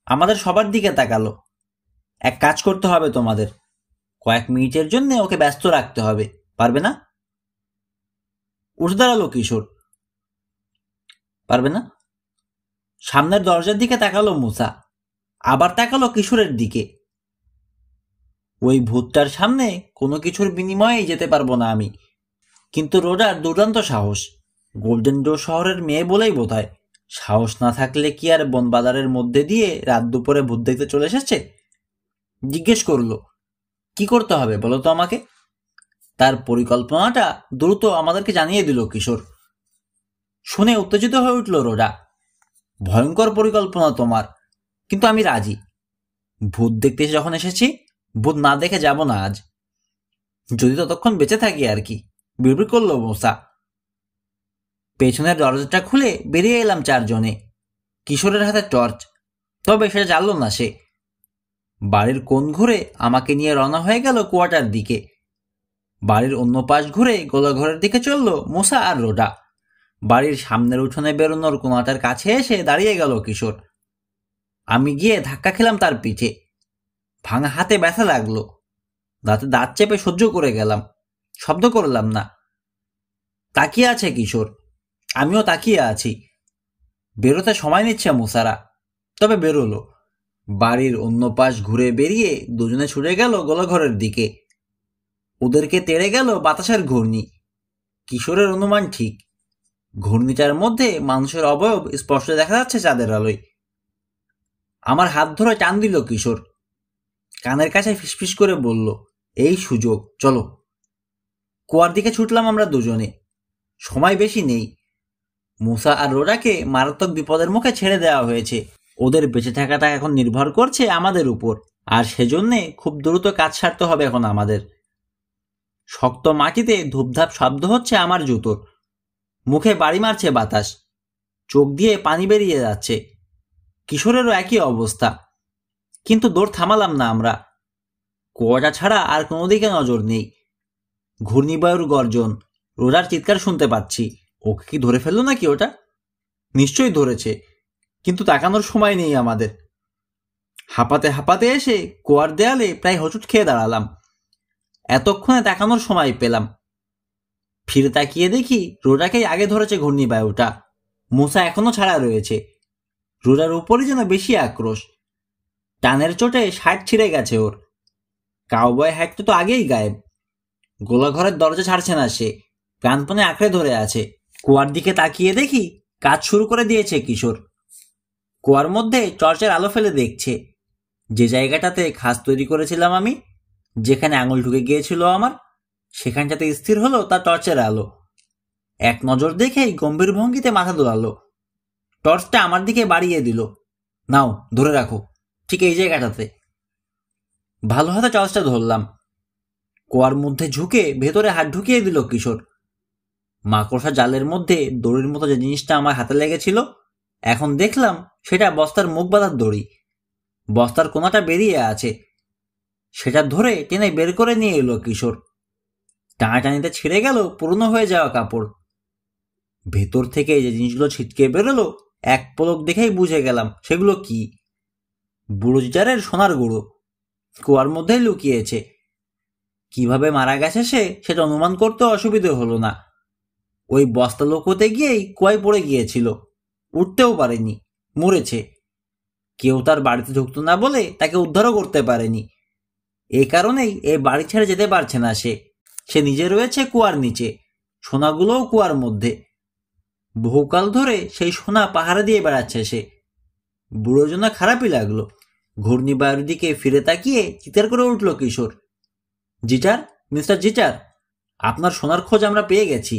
আমাদের সবার দিকে তাকালো। এক কাজ করতে হবে তোমাদের। কয়েক মিনিটের জন্য ওকে ব্যস্ত রাখতে হবে, পারবে না? উঠে দাঁড়ালো কিশোর। পারবে না? সামনের দরজার দিকে তাকালো মুসা। আবার তাকালো কিশোরের দিকে। ওই ভূতটার সামনে কোনো কিছুর বিনিময়েই যেতে পারবো না আমি। কিন্তু রোডার দুর্দান্ত সাহস। গোল্ডেন ডোর শহরের মেয়ে বলেই বোধহয়। সাহস না থাকলে কি আর বনবাজারের মধ্যে দিয়ে রাত দুপুরে ভূত দেখতে চলে এসেছে? জিজ্ঞেস করলো, কি করতে হবে বলো তো আমাকে? তার পরিকল্পনাটা দ্রুত আমাদেরকে জানিয়ে দিল কিশোর। শুনে উত্তেজিত হয়ে উঠল রোডা। ভয়ঙ্কর পরিকল্পনা তোমার, কিন্তু আমি রাজি। ভূত দেখতে যখন এসেছি, ভূত না দেখে যাব না আজ। যদি ততক্ষণ বেঁচে থাকি আর কি, বিড়বিড় করলো মোসা। পেছনের দরজাটা খুলে বেরিয়ে এলাম চারজনে। কিশোরের হাতে টর্চ, তবে সেটা জানল না সে। বাড়ির কোণ ঘুরে আমাকে নিয়ে রওনা হয়ে গেল কুয়াটার দিকে। বাড়ির অন্য পাশ ঘুরে গোলাঘরের দিকে চলল মোসা আর রোডা। বাড়ির সামনের উঠোনে বেরোনোর কোনাটার কাছে এসে দাঁড়িয়ে গেল কিশোর। আমি গিয়ে ধাক্কা খেলাম তার পিঠে। ভাঙা হাতে ব্যথা লাগলো। দাঁতে দাঁত চেপে সহ্য করে গেলাম। শব্দ করলাম না। তাকিয়ে আছে কিশোর, আমিও তাকিয়ে আছি। বেরোতে সময় নিচ্ছে মোসারা, তবে বেরোলো। বাড়ির অন্য পাশ ঘুরে বেরিয়ে দুজনে ছুটে গেল গোলাঘরের দিকে। ওদেরকে তেড়ে গেল বাতাসের ঘূর্ণি। কিশোরের অনুমান ঠিক। ঘূর্ণিটার মধ্যে মানুষের অবয়ব স্পষ্ট দেখা যাচ্ছে চাঁদের আলোয়। আমার হাত ধরে টান দিল কিশোর। কানের কাছে ফিসফিস করে বলল, এই সুযোগ, চলো। কুয়ার দিকে ছুটলাম আমরা দুজনে। সময় বেশি নেই। মুসা আর রোডাকে মারাত্মক বিপদের মুখে ছেড়ে দেওয়া হয়েছে। ওদের বেঁচে থাকাটা এখন নির্ভর করছে আমাদের উপর, আর সেজন্যে খুব দ্রুত কাজ সারতে হবে এখন আমাদের। শক্ত মাটিতে ধূপধাপ শব্দ হচ্ছে আমার জুতোর। মুখে বাড়ি মারছে বাতাস। চোখ দিয়ে পানি বেরিয়ে যাচ্ছে। কিশোরেরও একই অবস্থা। কিন্তু দৌড় থামালাম না আমরা। কুয়াটা ছাড়া আর কোনো দিকে নজর নেই। ঘূর্ণিবায়ুর গর্জন, রোজার চিৎকার শুনতে পাচ্ছি। ওকে কি ধরে ফেললো নাকি ওটা? নিশ্চয়ই ধরেছে, কিন্তু তাকানোর সময় নেই আমাদের। হাঁপাতে হাঁপাতে এসে কুয়ার দেয়ালে প্রায় হোঁচট খেয়ে দাঁড়ালাম। এতক্ষণে তাকানোর সময় পেলাম। ফিরে তাকিয়ে দেখি রোজাকেই আগে ধরেছে ঘূর্ণিবায়ুটা। মুসা এখনো ছাড়া রয়েছে। রোজার উপরই যেন বেশি আক্রোশ। টানের চোটে শার্ট ছিঁড়ে গেছে ওর। কাউবয় হ্যাটটা তো আগেই গায়েব। গোলাঘরের দরজা ছাড়ছে না সে, প্রাণপণে আঁকড়ে ধরে আছে। কুয়ার দিকে তাকিয়ে দেখি কাজ শুরু করে দিয়েছে কিশোর। কুয়ার মধ্যে টর্চের আলো ফেলে দেখছে। যে জায়গাটাতে খাস তৈরি করেছিলাম আমি, যেখানে আঙুল ঢুকে গিয়েছিল আমার, সেখানটাতে স্থির হলো তার টর্চের আলো। এক নজর দেখেই গম্ভীর ভঙ্গিতে মাথা দোলালো। টর্চটা আমার দিকে বাড়িয়ে দিল। নাও, ধরে রাখো, ঠিক এই জায়গাটাতে। ভালো হাতে টর্চটা ধরলাম। কুয়ার মধ্যে ঝুঁকে ভেতরে হাত ঢুকিয়ে দিল কিশোর। মাকড়সা জালের মধ্যে দড়ির মতো যে জিনিসটা আমার হাতে লেগেছিল, এখন দেখলাম সেটা বস্তার মুখ বাঁধার দড়ি। বস্তার কোনাটা বেরিয়ে আছে, সেটা ধরে টেনে বের করে নিয়ে এলো কিশোর। টানাটানিতে ছিঁড়ে গেল পুরনো হয়ে যাওয়া কাপড়। ভেতর থেকে যে জিনিসগুলো ছিটকে বেরোলো, এক পলক দেখেই বুঝে গেলাম সেগুলো কি। বুড়ো জিটারের সোনার গুঁড়ো কুয়ার মধ্যেই লুকিয়েছে। কিভাবে মারা গেছে সেটা অনুমান করতে অসুবিধে হলো না। ওই বস্তা লোকোতে গিয়েই কুয়ায় পড়ে গিয়েছিল, উঠতেও পারেনি, মরেছে। কেউ তার বাড়িতে ঢুকতো না বলে তাকে উদ্ধারও করতে পারেনি। এই কারণেই এই বাড়ি ছেড়ে যেতে পারছে না সে নিজে রয়েছে কুয়ার নিচে, সোনাগুলোও কুয়ার মধ্যে। বহুকাল ধরে সেই সোনা পাহারা দিয়ে বেড়াচ্ছে সে। বুড়ো জন্য খারাপই লাগলো। ঘূর্ণিবায়ুর দিকে ফিরে তাকিয়ে চিৎকার করে উঠল কিশোর, জিটার, মিস্টার জিটার, আপনার সোনার খোঁজ আমরা পেয়ে গেছি।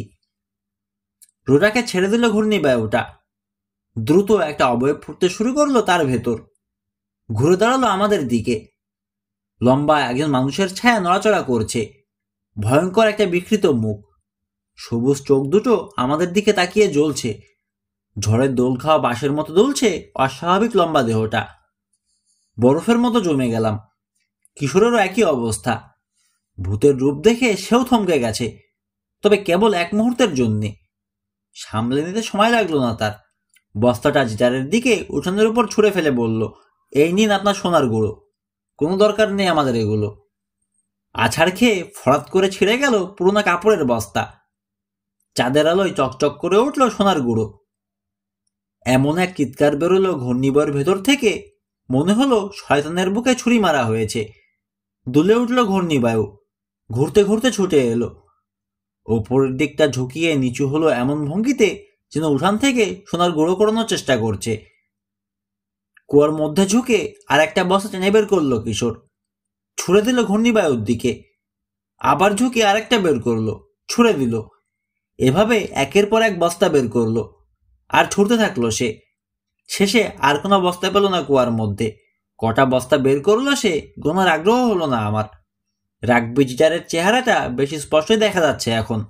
রোজাকে ছেড়ে দিল ঘূর্ণিবায়ুটা। দ্রুত একটা অবয়ব ফুটতে শুরু করলো তার ভেতর। ঘুরে দাঁড়ালো আমাদের দিকে। লম্বা একজন মানুষের ছায়া নড়াচড়া করছে। ভয়ঙ্কর একটা বিকৃত মুখ, সবুজ চোখ দুটো আমাদের দিকে তাকিয়ে জ্বলছে। ঝড়ের দোল খাওয়া বাঁশের মতো দুলছে অস্বাভাবিক লম্বা দেহটা। বরফের মতো জমে গেলাম। কিশোরেরও একই অবস্থা। ভূতের রূপ দেখে সেও থমকে গেছে, তবে কেবল এক মুহূর্তের জন্যে। সামলে নিতে সময় লাগলো না তার। বস্তাটা জিটারের দিকে উঠানের উপর ছুঁড়ে ফেলে বলল, এই নিন আপনার সোনার গুঁড়ো, কোনো দরকার নেই আমাদের এগুলো। আছাড় খেয়ে ফরাত করে ছিঁড়ে গেল পুরোনো কাপড়ের বস্তা। চাঁদের আলোয় চকচক করে উঠল সোনার গুঁড়ো। এমন এক চিৎকার বেরোলো ঘূর্ণিবয়ের ভেতর থেকে, মনে হলো শয়তানের বুকে ছুরি মারা হয়েছে। দুলে উঠল ঘূর্ণিবায়ু, ঘুরতে ঘুরতে ছুটে এলো। ওপরের দিকটা ঝুঁকিয়ে নিচু হলো এমন ভঙ্গিতে যেন উঠান থেকে সোনার গুঁড়ো করানোর চেষ্টা করছে। কুয়ার মধ্যে ঝুঁকে আর একটা বস্তা টেনে বের করলো কিশোর, ছুঁড়ে দিল ঘূর্ণিবায়ুর দিকে। আবার ঝুঁকে আরেকটা বের করলো, ছুঁড়ে দিল। এভাবে একের পর এক বস্তা বের করলো, আর ছুটতে থাকলো সে। শেষে আর কোনো বস্তা পেল না কুয়ার মধ্যে। কটা বস্তা বের করলো সে গোনার আগ্রহ হলো না আমার। রাগবি জিটারের চেহারাটা বেশি স্পষ্টই দেখা যাচ্ছে এখন।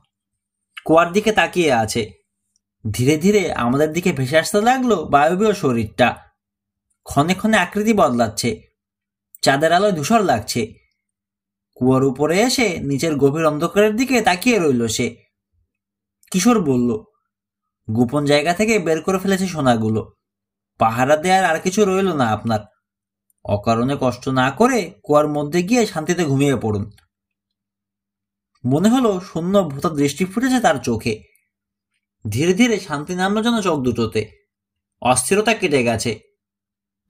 কুয়ার দিকে তাকিয়ে আছে। ধীরে ধীরে আমাদের দিকে ভেসে আসতে লাগলো বায়বীয় শরীরটা। ক্ষণে ক্ষণে আকৃতি বদলাচ্ছে, চাঁদের আলোয় ধূসর লাগছে। কুয়ার উপরে এসে নিচের গভীর অন্ধকারের দিকে তাকিয়ে রইল সে। কিশোর বলল, গোপন জায়গা থেকে বের করে ফেলেছে সোনাগুলো। পাহারা দেওয়ার আর কিছু রইল না আপনার। অকারণে কষ্ট না করে কুয়ার মধ্যে গিয়ে শান্তিতে ঘুমিয়ে পড়ুন। মনে হলো শূন্য ভূতা দৃষ্টি ফুটেছে তার চোখে। ধীরে ধীরে শান্তি নামলো যেন চোখ দুটোতে। অস্থিরতা কেটে গেছে।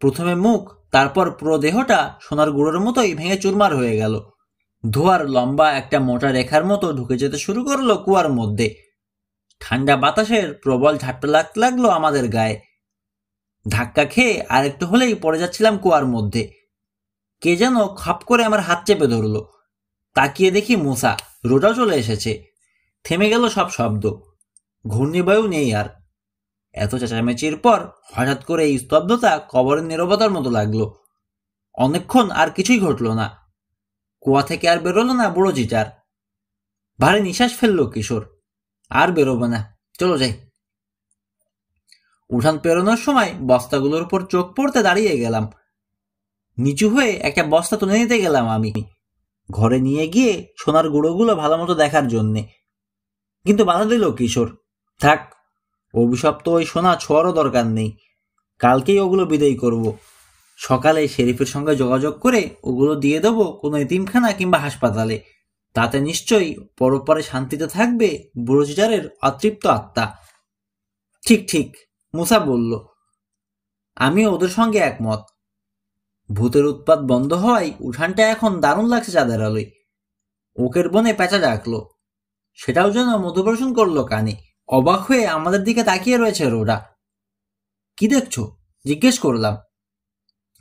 প্রথমে মুখ, তারপর পুরো দেহটা সোনার গুঁড়োর মতোই ভেঙে চুরমার হয়ে গেল। ধোয়ার লম্বা একটা মোটা রেখার মতো ঢুকে যেতে শুরু করলো কুয়ার মধ্যে। ঠান্ডা বাতাসের প্রবল ঝাপটা লাগতে লাগলো আমাদের গায়ে। ধাক্কা খেয়ে আরেকটু হলেই পড়ে যাচ্ছিলাম কুয়ার মধ্যে। কে যেন খাপ করে আমার হাত চেপে ধরলো। তাকিয়ে দেখি মুসা, রোজাও চলে এসেছে। থেমে গেল সব শব্দ। ঘূর্ণিবায়ু নেই আর। এত চেঁচামেচির পর হঠাৎ করে এই স্তব্ধতা কবরের নীরবতার মতো লাগলো। অনেকক্ষণ আর কিছুই ঘটল না। কুয়া থেকে আর বেরোলো না বুড়ো জিটার। ভারী নিঃশ্বাস ফেললো কিশোর। আর বেরোবে না, চলো যাই। উঠান পেরোনোর সময় বস্তাগুলোর উপর চোখ পড়তে দাঁড়িয়ে গেলাম। নিচু হয়ে একটা বস্তা তুলে নিতে গেলাম আমি। ঘরে নিয়ে গিয়ে সোনার গুঁড়োগুলো ভালো মতো দেখার জন্যে, কিন্তু বাধা দিল কিশোর। থাক, অভিশপ্ত ওই সোনা ছোঁয়ারও দরকার নেই, কালকেই ওগুলো বিদায় করব। সকালে শেরিফের সঙ্গে যোগাযোগ করে ওগুলো দিয়ে দেবো কোনো এতিমখানা কিংবা হাসপাতালে, তাতে নিশ্চয়ই পরপরে শান্তিতে থাকবে বুড়ো জিজারের অতৃপ্ত আত্মা। ঠিক ঠিক, মুসা বলল। আমি ওদের সঙ্গে একমত। ভূতের উৎপাত বন্ধ হওয়ায় উঠানটা এখন দারুণ লাগছে চাঁদের আলোয়। ওকের বনে পেঁচা ডাকলো, সেটাও যেন মধুবর্ষণ করলো কানে। অবাক হয়ে আমাদের দিকে তাকিয়ে রয়েছে রোডা। কি দেখছো জিজ্ঞেস করলাম।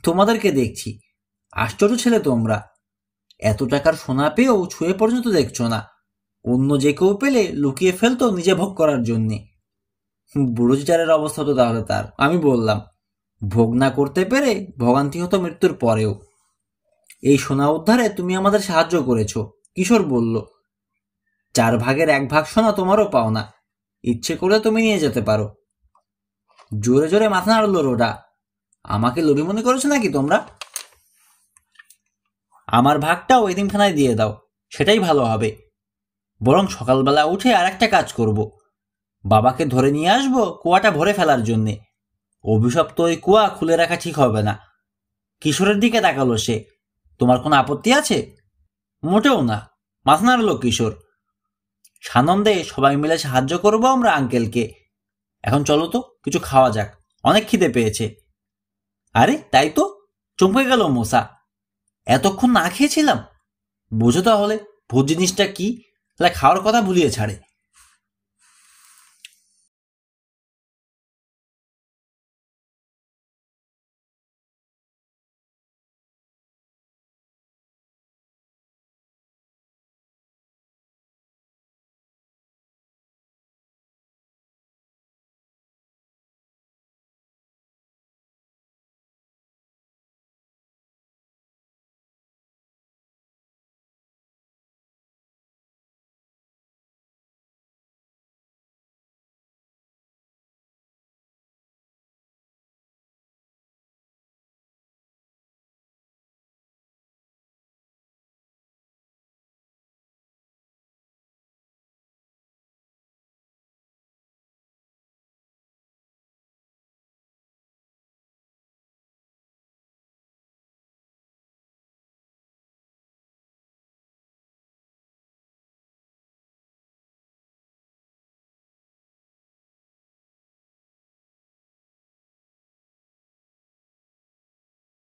তোমাদেরকে দেখছি, আশ্চর্য ছেলে তোমরা, এত টাকার সোনা পেয়েও ছুঁয়ে পর্যন্ত দেখছো না। অন্য যে কেউ পেলে লুকিয়ে ফেলতো নিজে ভোগ করার জন্যে। বুড়ো জিজারের অবস্থা তো তাহলে তার। আমি বললাম, ভোগ না করতে পেরে ভোগান্তি হতো মৃত্যুর পরেও। এই সোনা উদ্ধারে তুমি আমাদের সাহায্য করেছো, কিশোর বলল। 4 ভাগের 1 ভাগ সোনা তোমারও পাও না, ইচ্ছে করলে তুমি নিয়ে যেতে পারো। জোরে জোরে মাথা নাড়ল রোডা। আমাকে লোভী মনে করেছো নাকি তোমরা? আমার ভাগটাও এতিমখানায় দিয়ে দাও, সেটাই ভালো হবে। বরং সকালবেলা উঠে আর একটা কাজ করব, বাবাকে ধরে নিয়ে আসবো কুয়াটা ভরে ফেলার জন্যে। অভিশপ্ত ওই কুয়া খুলে রাখা ঠিক হবে না। কিশোরের দিকে তাকালো সে। তোমার কোনো আপত্তি আছে? মোটেও না, মাথা নাড়ল কিশোর। সানন্দে সবাই মিলে সাহায্য করবো আমরা আঙ্কেলকে। এখন চলো তো, কিছু খাওয়া যাক, অনেক খিদে পেয়েছে। আরে তাই তো, চমকে গেল মোসা। এতক্ষণ না খেয়েছিলাম। বোঝো তাহলে ভোজ জিনিসটা কি, তাহলে খাওয়ার কথা ভুলিয়ে ছাড়ে।